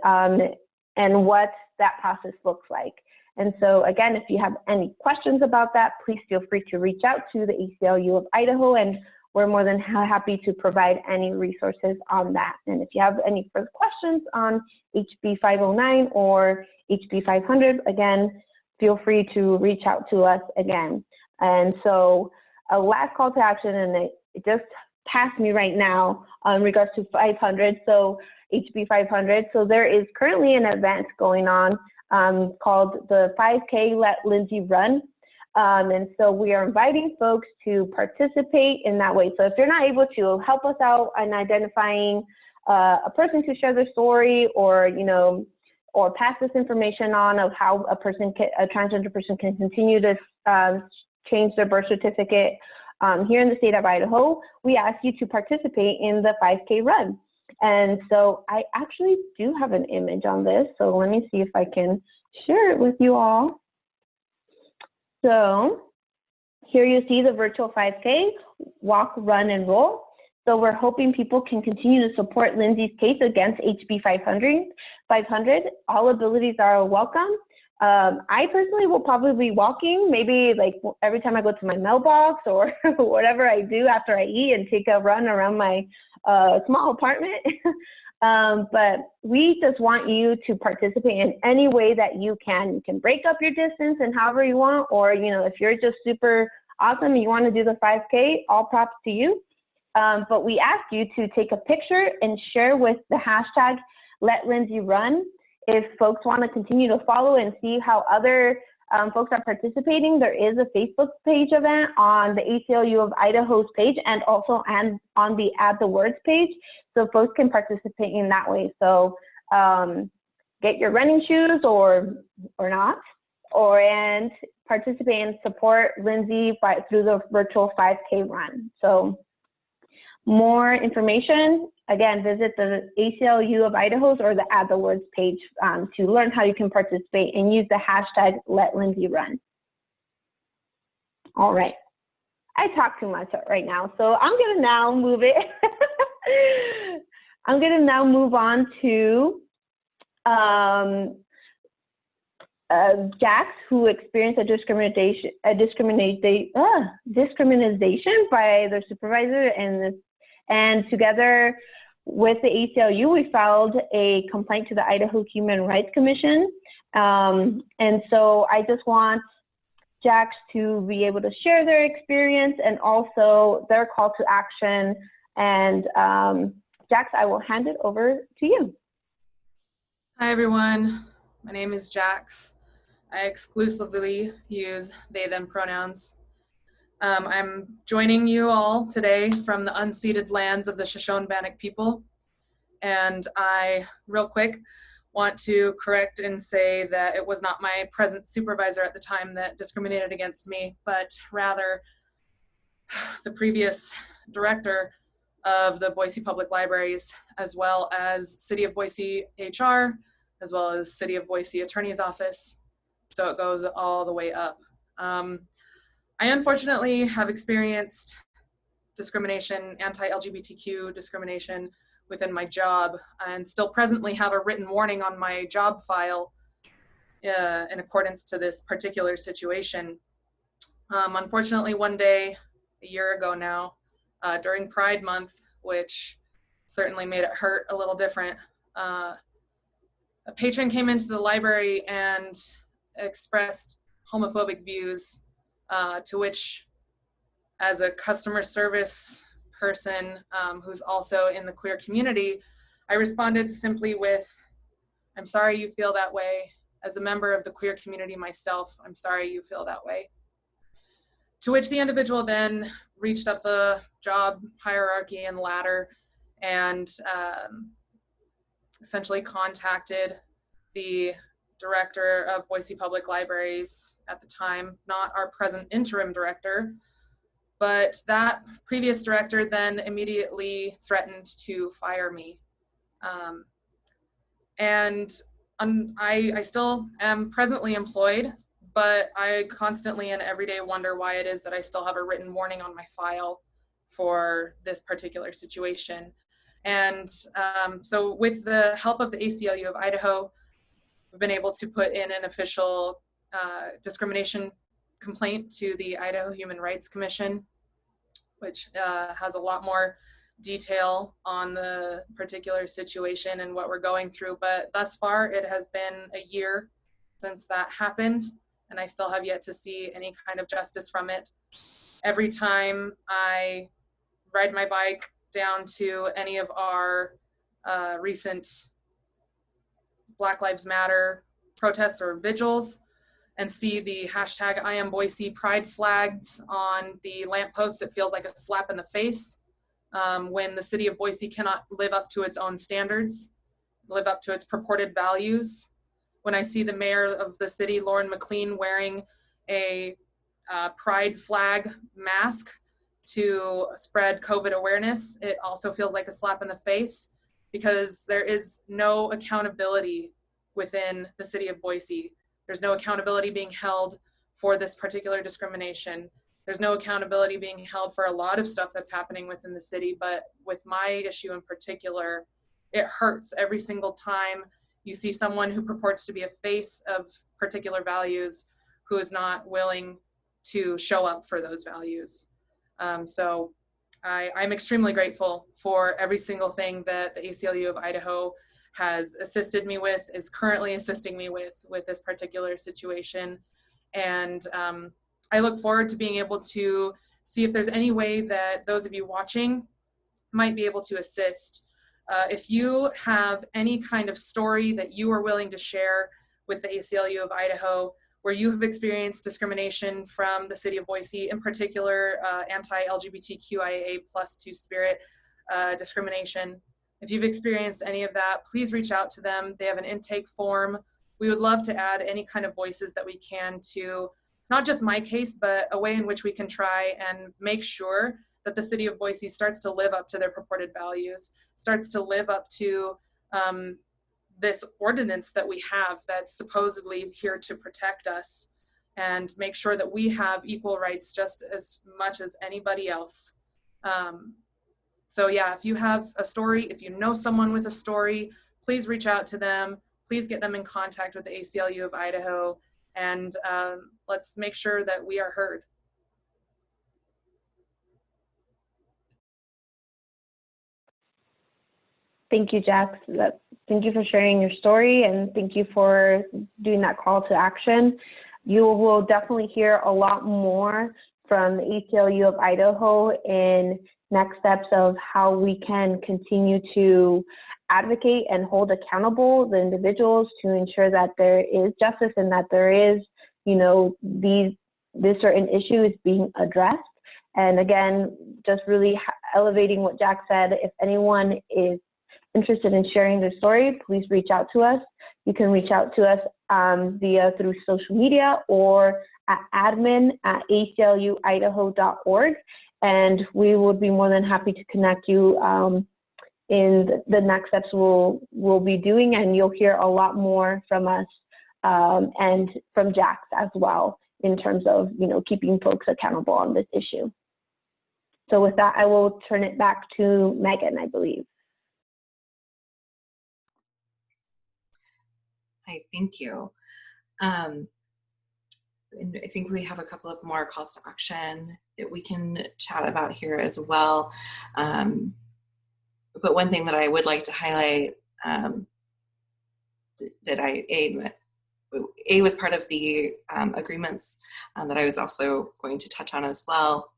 Speaker 3: what that process looks like. And so again, if you have any questions about that, please feel free to reach out to the ACLU of Idaho, and we're more than happy to provide any resources on that. And if you have any further questions on HB 509 or HB 500, again, feel free to reach out to us again. And so a last call to action, and it just passed me right now in regards to 500, so HB 500. So there is currently an event going on called the 5K Let Lindsay Run. And so we are inviting folks to participate in that way. So if you're not able to, help us out in identifying a person to share their story, or, or pass this information on of how a transgender person can continue to change their birth certificate here in the state of Idaho. We ask you to participate in the 5K run. And so I actually do have an image on this. So let me see if I can share it with you all. So here you see the virtual 5K, walk, run, and roll. So we're hoping people can continue to support Lindsay's case against HB 500. All abilities are welcome. I personally will probably be walking, maybe like every time I go to my mailbox or whatever I do after I eat, and take a run around my small apartment. But we just want you to participate in any way that you can. You can break up your distance and however you want, or if you're just super awesome and you want to do the 5K, all props to you. But we ask you to take a picture and share with the hashtag #LetLindsayRun. If folks want to continue to follow and see how other folks are participating, there is a Facebook page event on the ACLU of Idaho's page, and also on the Add the Words page, so folks can participate in that way. So get your running shoes or not, and participate and support Lindsay through the virtual 5K run. So more information, again, visit the ACLU of Idaho's or the Add the Words page to learn how you can participate, and use the hashtag #LetLindsayRun. All right. I talk too much right now, so I'm going to now move it. I'm going to now move on to Jax, who experienced a discrimination by their supervisor, and together with the ACLU, we filed a complaint to the Idaho Human Rights Commission. And so I just want Jax to be able to share their experience and also their call to action. And Jax, I will hand it over to you.
Speaker 4: Hi everyone, my name is Jax. I exclusively use they, them pronouns. I'm joining you all today from the unceded lands of the Shoshone-Bannock people. And I, real quick, want to correct and say that it was not my present supervisor at the time that discriminated against me, but rather the previous director of the Boise Public Libraries, as well as City of Boise HR, as well as City of Boise Attorney's Office. So it goes all the way up. I unfortunately have experienced discrimination, anti-LGBTQ discrimination within my job, and still presently have a written warning on my job file in accordance to this particular situation. Unfortunately, one day, a year ago now, during Pride Month, which certainly made it hurt a little different, a patron came into the library and expressed homophobic views, to which, as a customer service person who's also in the queer community, I responded simply with, "I'm sorry you feel that way. As a member of the queer community myself, I'm sorry you feel that way." To which the individual then reached up the job hierarchy and ladder and essentially contacted the director of Boise Public Libraries at the time, not our present interim director, but that previous director then immediately threatened to fire me. I still am presently employed, but I constantly and every day wonder why it is that I still have a written warning on my file for this particular situation. And so with the help of the ACLU of Idaho, we've been able to put in an official discrimination complaint to the Idaho Human Rights Commission, which has a lot more detail on the particular situation and what we're going through. But thus far, it has been a year since that happened, and I still have yet to see any kind of justice from it. Every time I ride my bike down to any of our recent Black Lives Matter protests or vigils and see the hashtag I am Boise pride flags on the lampposts, it feels like a slap in the face when the city of Boise cannot live up to its own standards, live up to its purported values. When I see the mayor of the city, Lauren McLean, wearing a pride flag mask to spread COVID awareness, it also feels like a slap in the face, because there is no accountability within the city of Boise. There's no accountability being held for this particular discrimination. There's no accountability being held for a lot of stuff that's happening within the city, but with my issue in particular, it hurts every single time you see someone who purports to be a face of particular values who is not willing to show up for those values. So I'm extremely grateful for every single thing that the ACLU of Idaho has assisted me with, is currently assisting me with this particular situation. And I look forward to being able to see if there's any way that those of you watching might be able to assist. If you have any kind of story that you are willing to share with the ACLU of Idaho, where you have experienced discrimination from the city of Boise, in particular anti-LGBTQIA+ two-spirit discrimination. If you've experienced any of that, please reach out to them. They have an intake form. We would love to add any kind of voices that we can to not just my case, but a way in which we can try and make sure that the city of Boise starts to live up to their purported values, starts to live up to this ordinance that we have that's supposedly here to protect us. and make sure that we have equal rights just as much as anybody else. So yeah, if you have a story, if you know someone with a story, please reach out to them. Please get them in contact with the ACLU of Idaho, and let's make sure that we are heard.
Speaker 3: Thank you, Jax. Thank you for sharing your story, and thank you for doing that call to action. You will definitely hear a lot more from the ACLU of Idaho in next steps of how we can continue to advocate and hold accountable the individuals to ensure that there is justice and that there is, this certain issue is being addressed. And again, just really elevating what Jack said, if anyone is interested in sharing their story, please reach out to us. You can reach out to us through social media or at admin@acluidaho.org, and we would be more than happy to connect you in the next steps we'll be doing, and you'll hear a lot more from us and from Jax as well in terms of keeping folks accountable on this issue. So with that, I will turn it back to Megan, I believe.
Speaker 1: Hi, thank you. And I think we have a couple of more calls to action that we can chat about here as well. But one thing that I would like to highlight that A was part of the agreements that I was also going to touch on as well,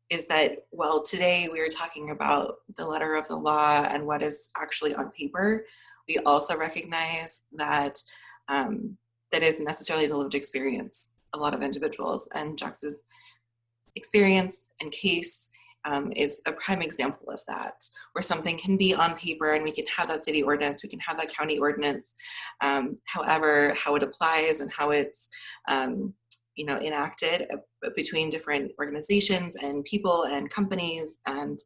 Speaker 1: is that while today we are talking about the letter of the law and what is actually on paper, we also recognize that that isn't necessarily the lived experience of a lot of individuals, and Jax's experience and case is a prime example of that, where something can be on paper and we can have that city ordinance, we can have that county ordinance, however, how it applies and how it's enacted between different organizations and people and companies and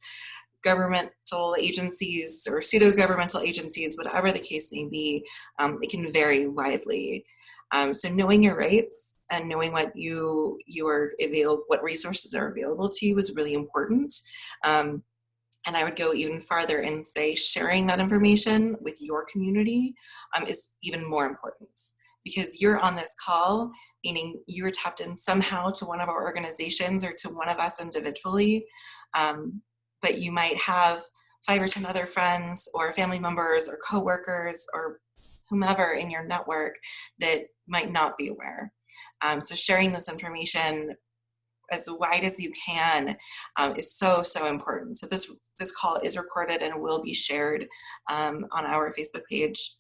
Speaker 1: governmental agencies or pseudo-governmental agencies, whatever the case may be, it can vary widely. So knowing your rights and knowing what what resources are available to you is really important. And I would go even farther and say sharing that information with your community is even more important, because you're on this call, meaning you're tapped in somehow to one of our organizations or to one of us individually, but you might have 5 or 10 other friends or family members or coworkers or whomever in your network that might not be aware. So sharing this information as wide as you can is so, so important. So this call is recorded and will be shared on our Facebook page.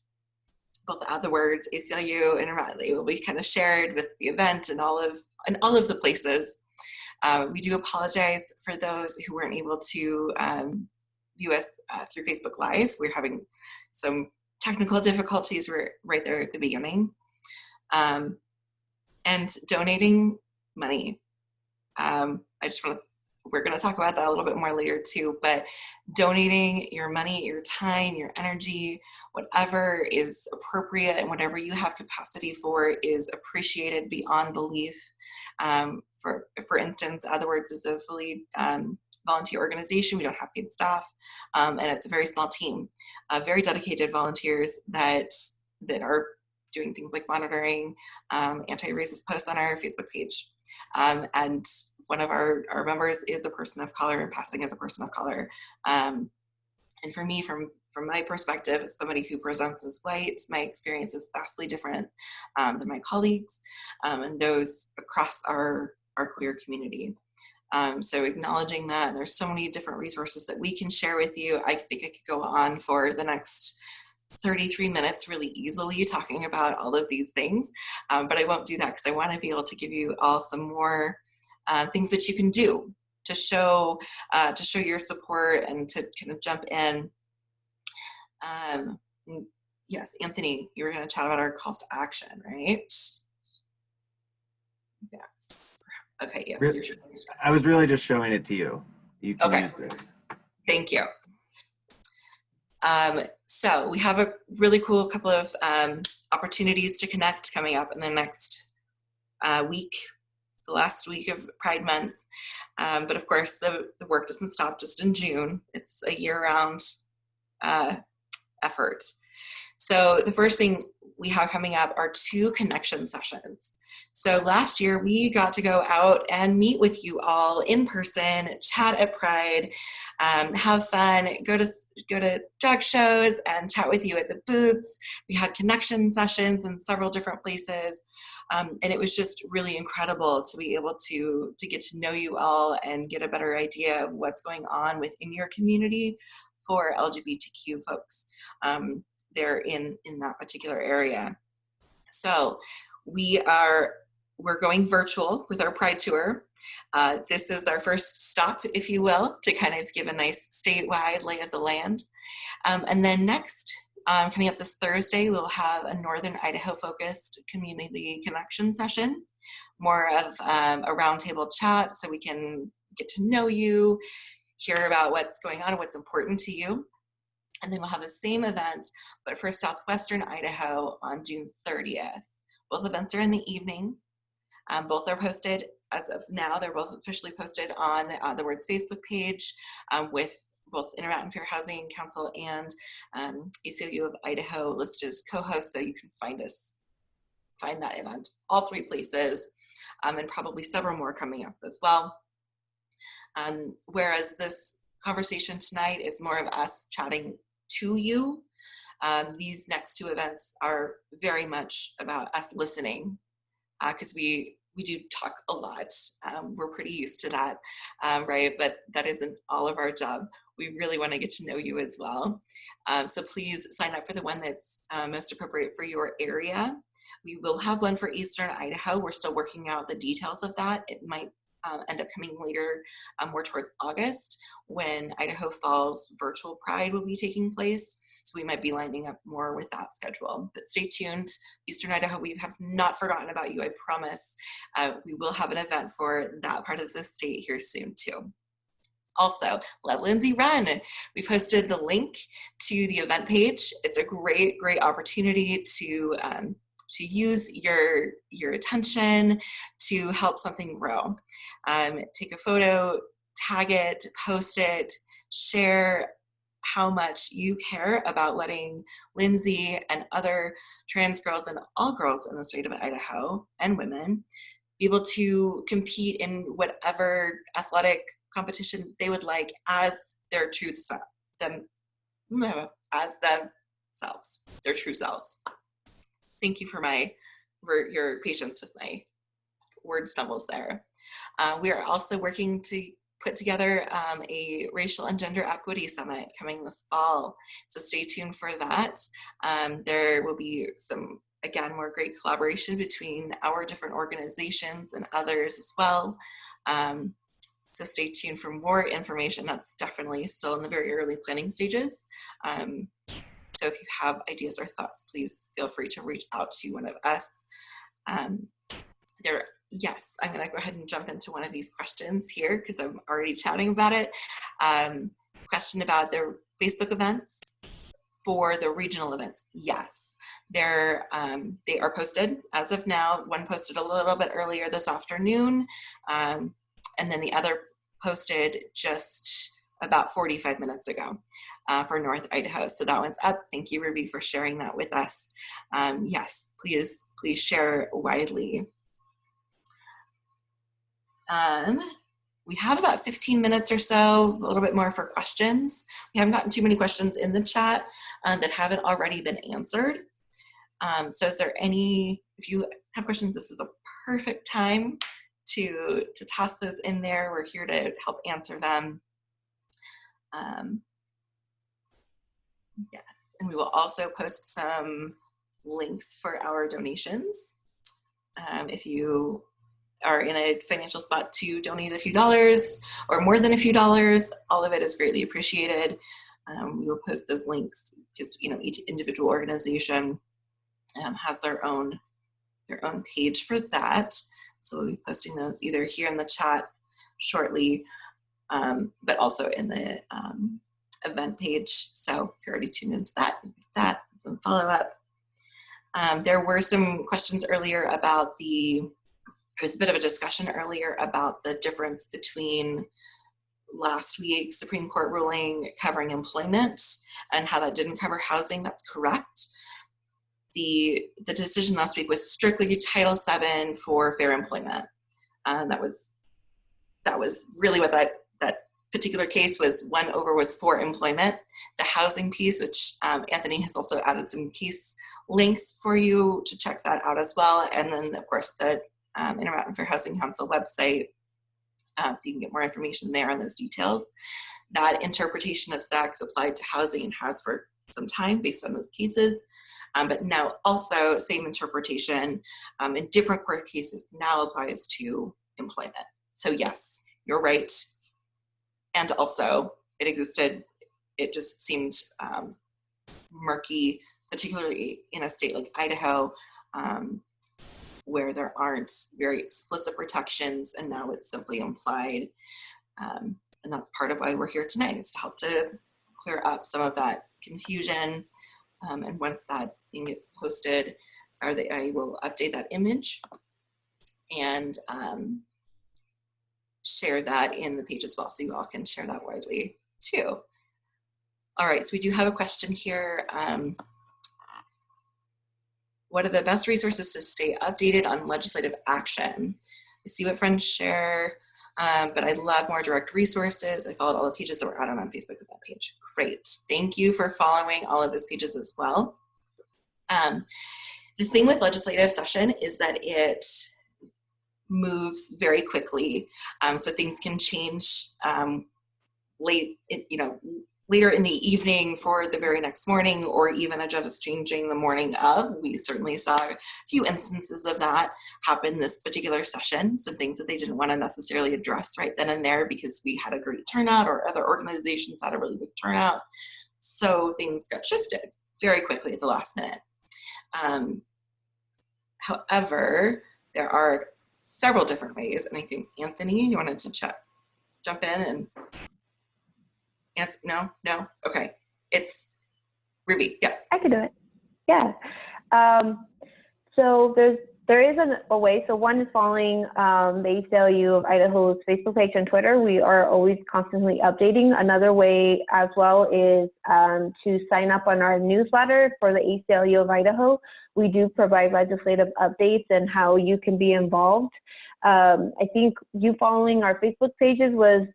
Speaker 1: Both the words ACLU and Intermountain will be kind of shared with the event and all of the places. We do apologize for those who weren't able to view us through Facebook Live. We're having some technical difficulties right there at the beginning. And donating money. We're going to talk about that a little bit more later too, but donating your money, your time, your energy, whatever is appropriate and whatever you have capacity for is appreciated beyond belief. For instance, OtherWords is a fully volunteer organization. We don't have paid staff, and it's a very small team of very dedicated volunteers that are doing things like monitoring anti-racist posts on our Facebook page. And one of our members is a person of color and passing as a person of color. And for me, from my perspective, as somebody who presents as white, my experience is vastly different than my colleagues and those across our queer community. So acknowledging that, and there's so many different resources that we can share with you. I think I could go on for the next 33 minutes really easily talking about all of these things, but I won't do that because I want to be able to give you all some more things that you can do to show your support and to kind of jump in. Yes, Anthony, you were going to chat about our calls to action, right? Yes. Okay, yes.
Speaker 2: I was really just showing it to you. You can use this.
Speaker 1: Thank you. So we have a really cool couple of opportunities to connect coming up in the next week, the last week of Pride Month. But of course, the work doesn't stop just in June. It's a year-round effort. So the first thing we have coming up are 2 connection sessions. So last year we got to go out and meet with you all in person, chat at Pride, have fun, go to drag shows and chat with you at the booths. We had connection sessions in several different places. And it was just really incredible to be able to get to know you all and get a better idea of what's going on within your community for LGBTQ folks there in that particular area. So we're going virtual with our Pride Tour. This is our first stop, if you will, to kind of give a nice statewide lay of the land. And then next, coming up this Thursday, we'll have a Northern Idaho focused community connection session, more of a roundtable chat so we can get to know you, hear about what's going on and what's important to you. And then we'll have the same event, but for Southwestern Idaho on June 30th. Both events are in the evening. Both are posted as of now. They're both officially posted on the Words Facebook page with both Intermountain Fair Housing Council and ACLU of Idaho listed as co-hosts, so you can find that event, all 3 places, and probably several more coming up as well. Whereas this conversation tonight is more of us chatting to you. These next 2 events are very much about us listening, because we do talk a lot. We're pretty used to that, right? But that isn't all of our job. We really want to get to know you as well. So please sign up for the one that's most appropriate for your area. We will have one for Eastern Idaho. We're still working out the details of that. It might end up coming later, more towards August, when Idaho Falls Virtual Pride will be taking place. So we might be lining up more with that schedule. But stay tuned. Eastern Idaho, we have not forgotten about you, I promise. We will have an event for that part of the state here soon too. Also, let Lindsay run. We posted the link to the event page. It's a great opportunity to use your attention to help something grow. Take a photo, tag it, post it, share how much you care about letting Lindsay and other trans girls and all girls in the state of Idaho and women be able to compete in whatever athletic competition they would like as their true self, as themselves, their true selves. Thank you for your patience with my word stumbles there. We are also working to put together a racial and gender equity summit coming this fall. So stay tuned for that. There will be some, again, more great collaboration between our different organizations and others as well. So stay tuned for more information. That's definitely still in the very early planning stages. So if you have ideas or thoughts, please feel free to reach out to one of us. Yes, I'm gonna go ahead and jump into one of these questions here because I'm already chatting about it. Question about the Facebook events for the regional events. Yes, they are posted as of now. One posted a little bit earlier this afternoon, and then the other posted just about 45 minutes ago for North Idaho. So that one's up. Thank you, Ruby, for sharing that with us. Yes, please share widely. We have about 15 minutes or so, a little bit more for questions. We haven't gotten too many questions in the chat that haven't already been answered. So is there if you have questions, this is a perfect time to toss those in there. We're here to help answer them. Yes, and we will also post some links for our donations. If you are in a financial spot to donate a few dollars or more than a few dollars, all of it is greatly appreciated. We will post those links because each individual organization has their own page for that. So we'll be posting those either here in the chat shortly, but also in the event page. So if you're already tuned into that, some follow up. There were some questions earlier about there was a bit of a discussion earlier about the difference between last week's Supreme Court ruling covering employment and how that didn't cover housing. That's correct. The decision last week was strictly Title VII for fair employment. That was really what that particular case was was for employment. The housing piece, which Anthony has also added some case links for you to check that out as well. And then of course the Intermountain Fair Housing Council website, so you can get more information there on those details. That interpretation of sex applied to housing and has for some time based on those cases. But now also same interpretation in different court cases now applies to employment. So yes, you're right. And also it existed, it just seemed murky, particularly in a state like Idaho, where there aren't very explicit protections, and now it's simply implied. And that's part of why we're here tonight, is to help to clear up some of that confusion. And once that thing gets posted, I will update that image and share that in the page as well, so you all can share that widely too. All right, so we do have a question here. What are the best resources to stay updated on legislative action? I see what friends share, but I'd love more direct resources. I followed all the pages that were added on Facebook with that page. Great, thank you for following all of those pages as well. The thing with legislative session is that it moves very quickly, so things can change later in the evening for the very next morning, or even agendas changing the morning of. We certainly saw a few instances of that happen this particular session, some things that they didn't want to necessarily address right then and there because we had a great turnout or other organizations had a really big turnout. So things got shifted very quickly at the last minute. However, there are several different ways, and I think Anthony, you wanted to jump in and answer? No, okay. It's Ruby, yes.
Speaker 3: I can do it. Yeah. So there is a way. So one is following the ACLU of Idaho's Facebook page and Twitter. We are always constantly updating. Another way as well is to sign up on our newsletter for the ACLU of Idaho. We do provide legislative updates and how you can be involved. I think you following our Facebook pages was,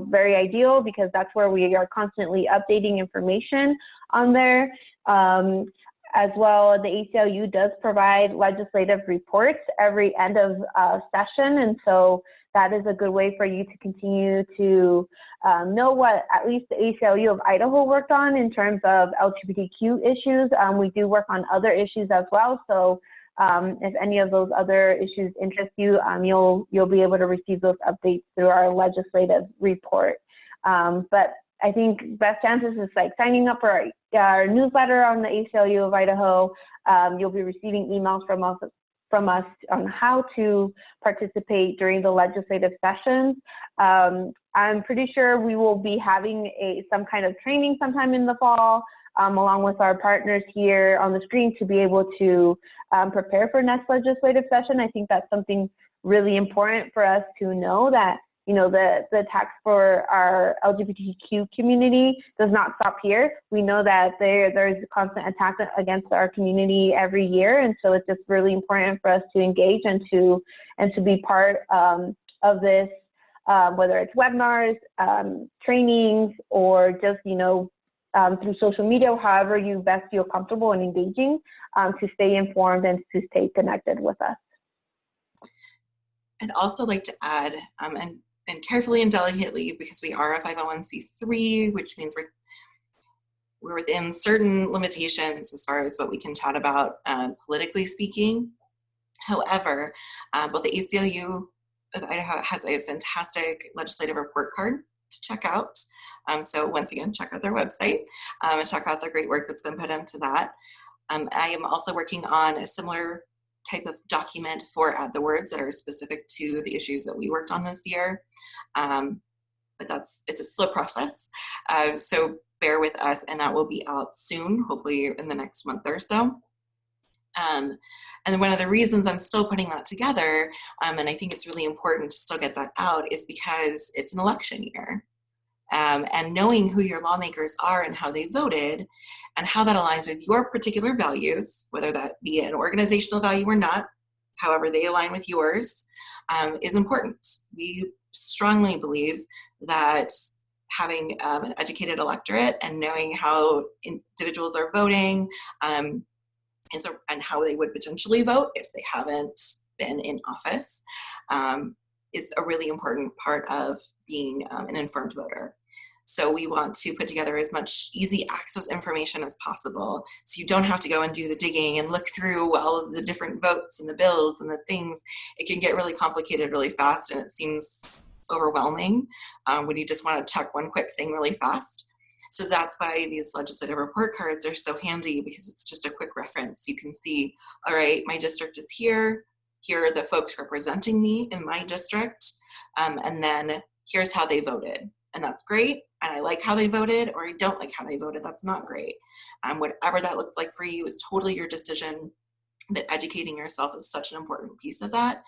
Speaker 3: very ideal, because that's where we are constantly updating information on there. As well, the ACLU does provide legislative reports every end of session, and so that is a good way for you to continue to know what at least the ACLU of Idaho worked on in terms of LGBTQ issues. We do work on other issues as well, so if any of those other issues interest you, you'll be able to receive those updates through our legislative report. But I think best chances is like signing up for our newsletter on the ACLU of Idaho. You'll be receiving emails from us on how to participate during the legislative sessions. I'm pretty sure we will be having some kind of training sometime in the fall, along with our partners here on the screen, to be able to prepare for next legislative session. I think that's something really important for us to know, that the attacks for our LGBTQ community does not stop here. We know that there's a constant attack against our community every year, and so it's just really important for us to engage and to be part of this, whether it's webinars, trainings, or just through social media, however you best feel comfortable in engaging, to stay informed and to stay connected with us.
Speaker 1: I'd also like to add, and carefully and delicately, because we are a 501c3, which means we're within certain limitations as far as what we can chat about politically speaking. However, both the ACLU of Idaho has a fantastic legislative report card to check out. So once again, check out their website and check out the great work that's been put into that. I am also working on a similar type of document for Add the Words that are specific to the issues that we worked on this year. But it's a slow process. So bear with us, and that will be out soon, hopefully in the next month or so. And one of the reasons I'm still putting that together, and I think it's really important to still get that out, is because it's an election year. And knowing who your lawmakers are and how they voted and how that aligns with your particular values, whether that be an organizational value or not, however they align with yours, is important. We strongly believe that having an educated electorate and knowing how individuals are voting and how they would potentially vote if they haven't been in office is a really important part of being an informed voter. So we want to put together as much easy access information as possible, so you don't have to go and do the digging and look through all of the different votes and the bills and the things. It can get really complicated really fast, and it seems overwhelming when you just want to check one quick thing really fast. So that's why these legislative report cards are so handy, because it's just a quick reference. You can see, all right, my district is here. Here are the folks representing me in my district. And then here's how they voted. And that's great. And I like how they voted, or I don't like how they voted. That's not great. Whatever that looks like for you is totally your decision. But educating yourself is such an important piece of that.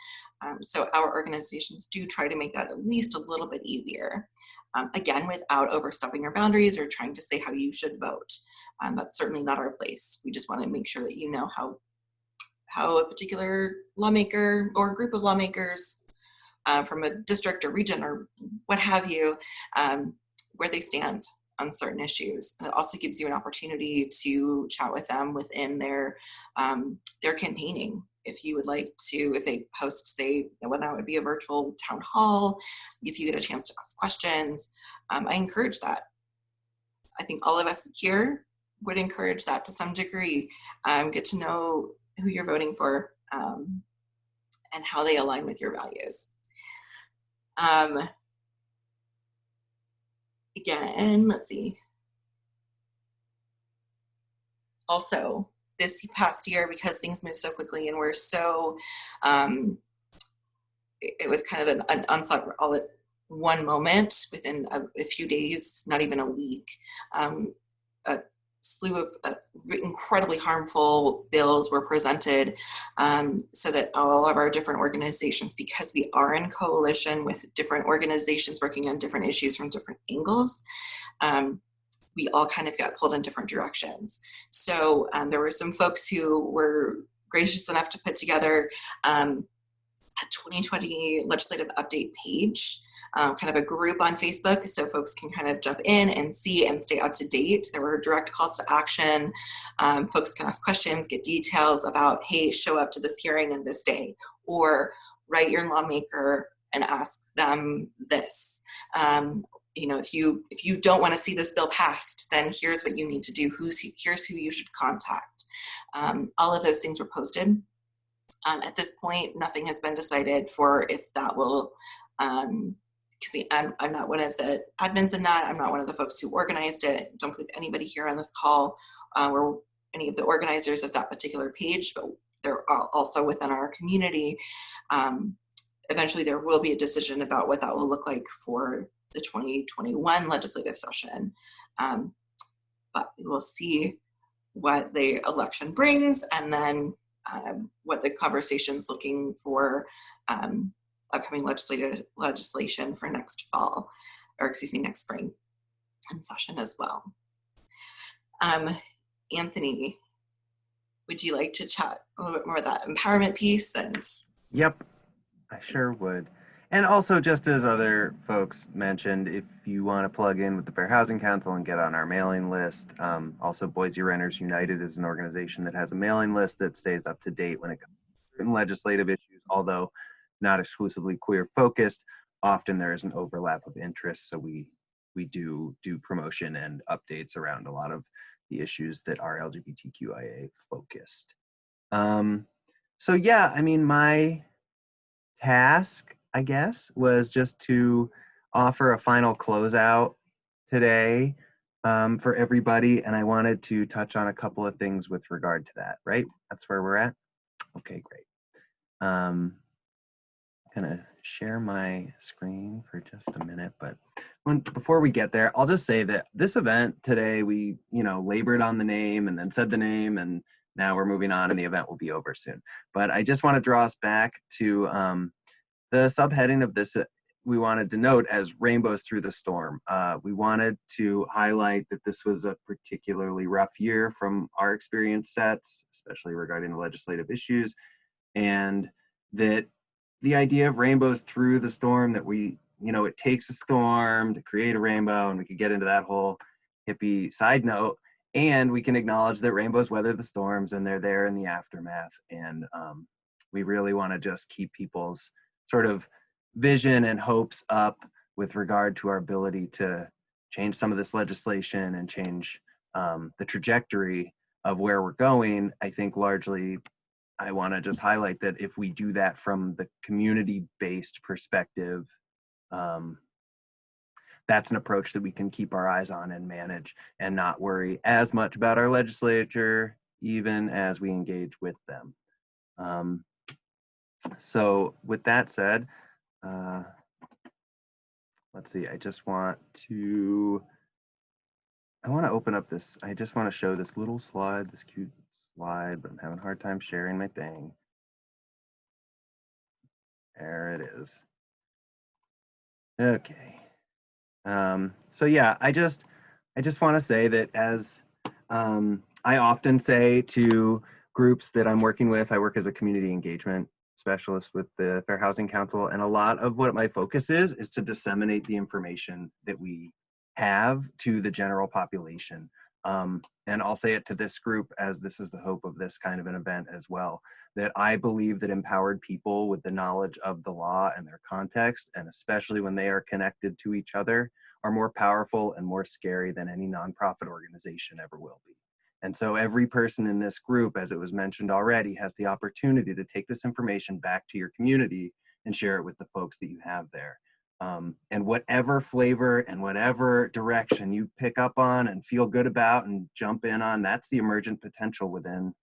Speaker 1: So our organizations do try to make that at least a little bit easier. Again, without overstepping your boundaries or trying to say how you should vote. That's certainly not our place. We just want to make sure that you know how a particular lawmaker or group of lawmakers from a district or region or what have you, where they stand on certain issues. And it also gives you an opportunity to chat with them within their campaigning. If you would like to, if they host, say, well, that would be a virtual town hall, if you get a chance to ask questions, I encourage that. I think all of us here would encourage that to some degree. Get to know who you're voting for and how they align with your values. Again, let's see. Also, this past year, because things move so quickly and we're so, it was kind of an onslaught all at one moment within a few days, not even a week. A slew of incredibly harmful bills were presented so that all of our different organizations, because we are in coalition with different organizations working on different issues from different angles, we all kind of got pulled in different directions. So there were some folks who were gracious enough to put together a 2020 legislative update page, kind of a group on Facebook, so folks can kind of jump in and see and stay up to date. There were direct calls to action. Folks can ask questions, get details about, hey, show up to this hearing on this day, or write your lawmaker and ask them this. You know, if you don't want to see this bill passed, then here's what you need to do. Here's who you should contact. All of those things were posted. At this point, nothing has been decided for if that will, because I'm not one of the admins in that. I'm not one of the folks who organized it. I don't believe anybody here on this call were any of the organizers of that particular page, but they're also within our community. Eventually, there will be a decision about what that will look like for the 2021 legislative session. But we will see what the election brings, and then what the conversation's looking for upcoming legislation for next fall, or excuse me, next spring and session as well. Anthony, would you like to chat a little bit more about that empowerment piece? And
Speaker 2: Yep, I sure would. And also, just as other folks mentioned, if you want to plug in with the Fair Housing Council and get on our mailing list, also Boise Renters United is an organization that has a mailing list that stays up to date when it comes to certain legislative issues, although not exclusively queer focused. Often there is an overlap of interests, so we do promotion and updates around a lot of the issues that are LGBTQIA focused. So yeah, I mean, my task, I guess, was just to offer a final closeout today for everybody, and I wanted to touch on a couple of things with regard to that, right? That's where we're at? Okay, great. I'm gonna share my screen for just a minute, but before we get there, I'll just say that this event today, we labored on the name and then said the name and now we're moving on and the event will be over soon. But I just want to draw us back to the subheading of this. We wanted to note as rainbows through the storm. We wanted to highlight that this was a particularly rough year from our experience sets, especially regarding the legislative issues, and that the idea of rainbows through the storm, that we, you know, it takes a storm to create a rainbow, and we could get into that whole hippie side note, and we can acknowledge that rainbows weather the storms and they're there in the aftermath. And we really want to just keep people's sort of vision and hopes up with regard to our ability to change some of this legislation and change the trajectory of where we're going. I think largely I want to just highlight that if we do that from the community-based perspective, that's an approach that we can keep our eyes on and manage and not worry as much about our legislature, even as we engage with them. So with that said, let's see, I want to open up this, I just want to show this little slide, this cute slide, but I'm having a hard time sharing my thing. There it is. Okay. So yeah, I just want to say that as I often say to groups that I'm working with, I work as a community engagement specialist with the Fair Housing Council, and a lot of what my focus is to disseminate the information that we have to the general population. And I'll say it to this group, as this is the hope of this kind of an event as well, that I believe that empowered people with the knowledge of the law and their context, and especially when they are connected to each other, are more powerful and more scary than any nonprofit organization ever will be. And so every person in this group, as it was mentioned already, has the opportunity to take this information back to your community and share it with the folks that you have there. And whatever flavor and whatever direction you pick up on and feel good about and jump in on, that's the emergent potential within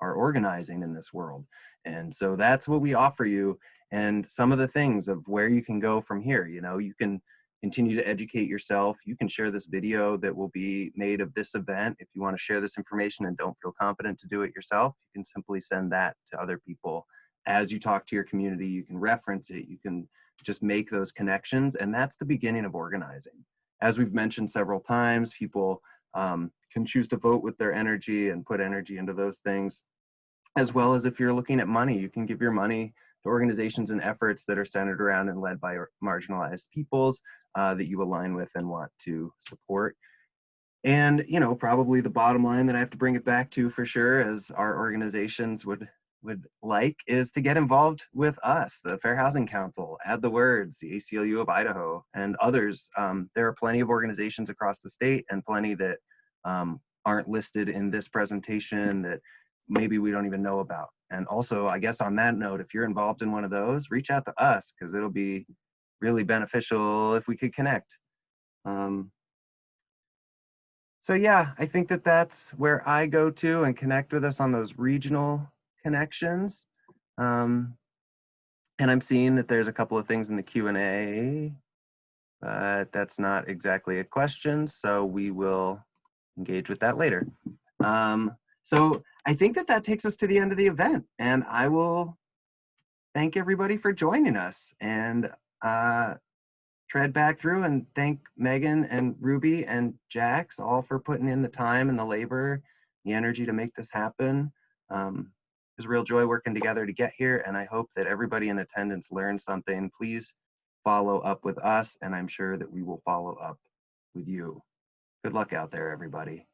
Speaker 2: our organizing in this world. And so that's what we offer you, and some of the things of where you can go from here. You know, you can continue to educate yourself. You can share this video that will be made of this event. If you want to share this information and don't feel confident to do it yourself, you can simply send that to other people. As you talk to your community, you can reference it, you can just make those connections, and that's the beginning of organizing. As we've mentioned several times, people can choose to vote with their energy and put energy into those things, as well as if you're looking at money, you can give your money to organizations and efforts that are centered around and led by marginalized peoples that you align with and want to support. And, you know, probably the bottom line that I have to bring it back to for sure, as our organizations would like, is to get involved with us, the Fair Housing Council, Add the Words, the ACLU of Idaho, and others. There are plenty of organizations across the state, and plenty that aren't listed in this presentation that maybe we don't even know about. And also, I guess on that note, if you're involved in one of those, reach out to us, because it'll be really beneficial if we could connect. So yeah, I think that that's where I go to and connect with us on those regional connections. And I'm seeing that there's a couple of things in the Q&A, but that's not exactly a question, so we will engage with that later. So I think that that takes us to the end of the event, and I will thank everybody for joining us, and tread back through and thank Megan and Ruby and Jax all for putting in the time and the labor, the energy to make this happen. It was a real joy working together to get here, and I hope that everybody in attendance learned something. Please follow up with us, and I'm sure that we will follow up with you. Good luck out there, everybody.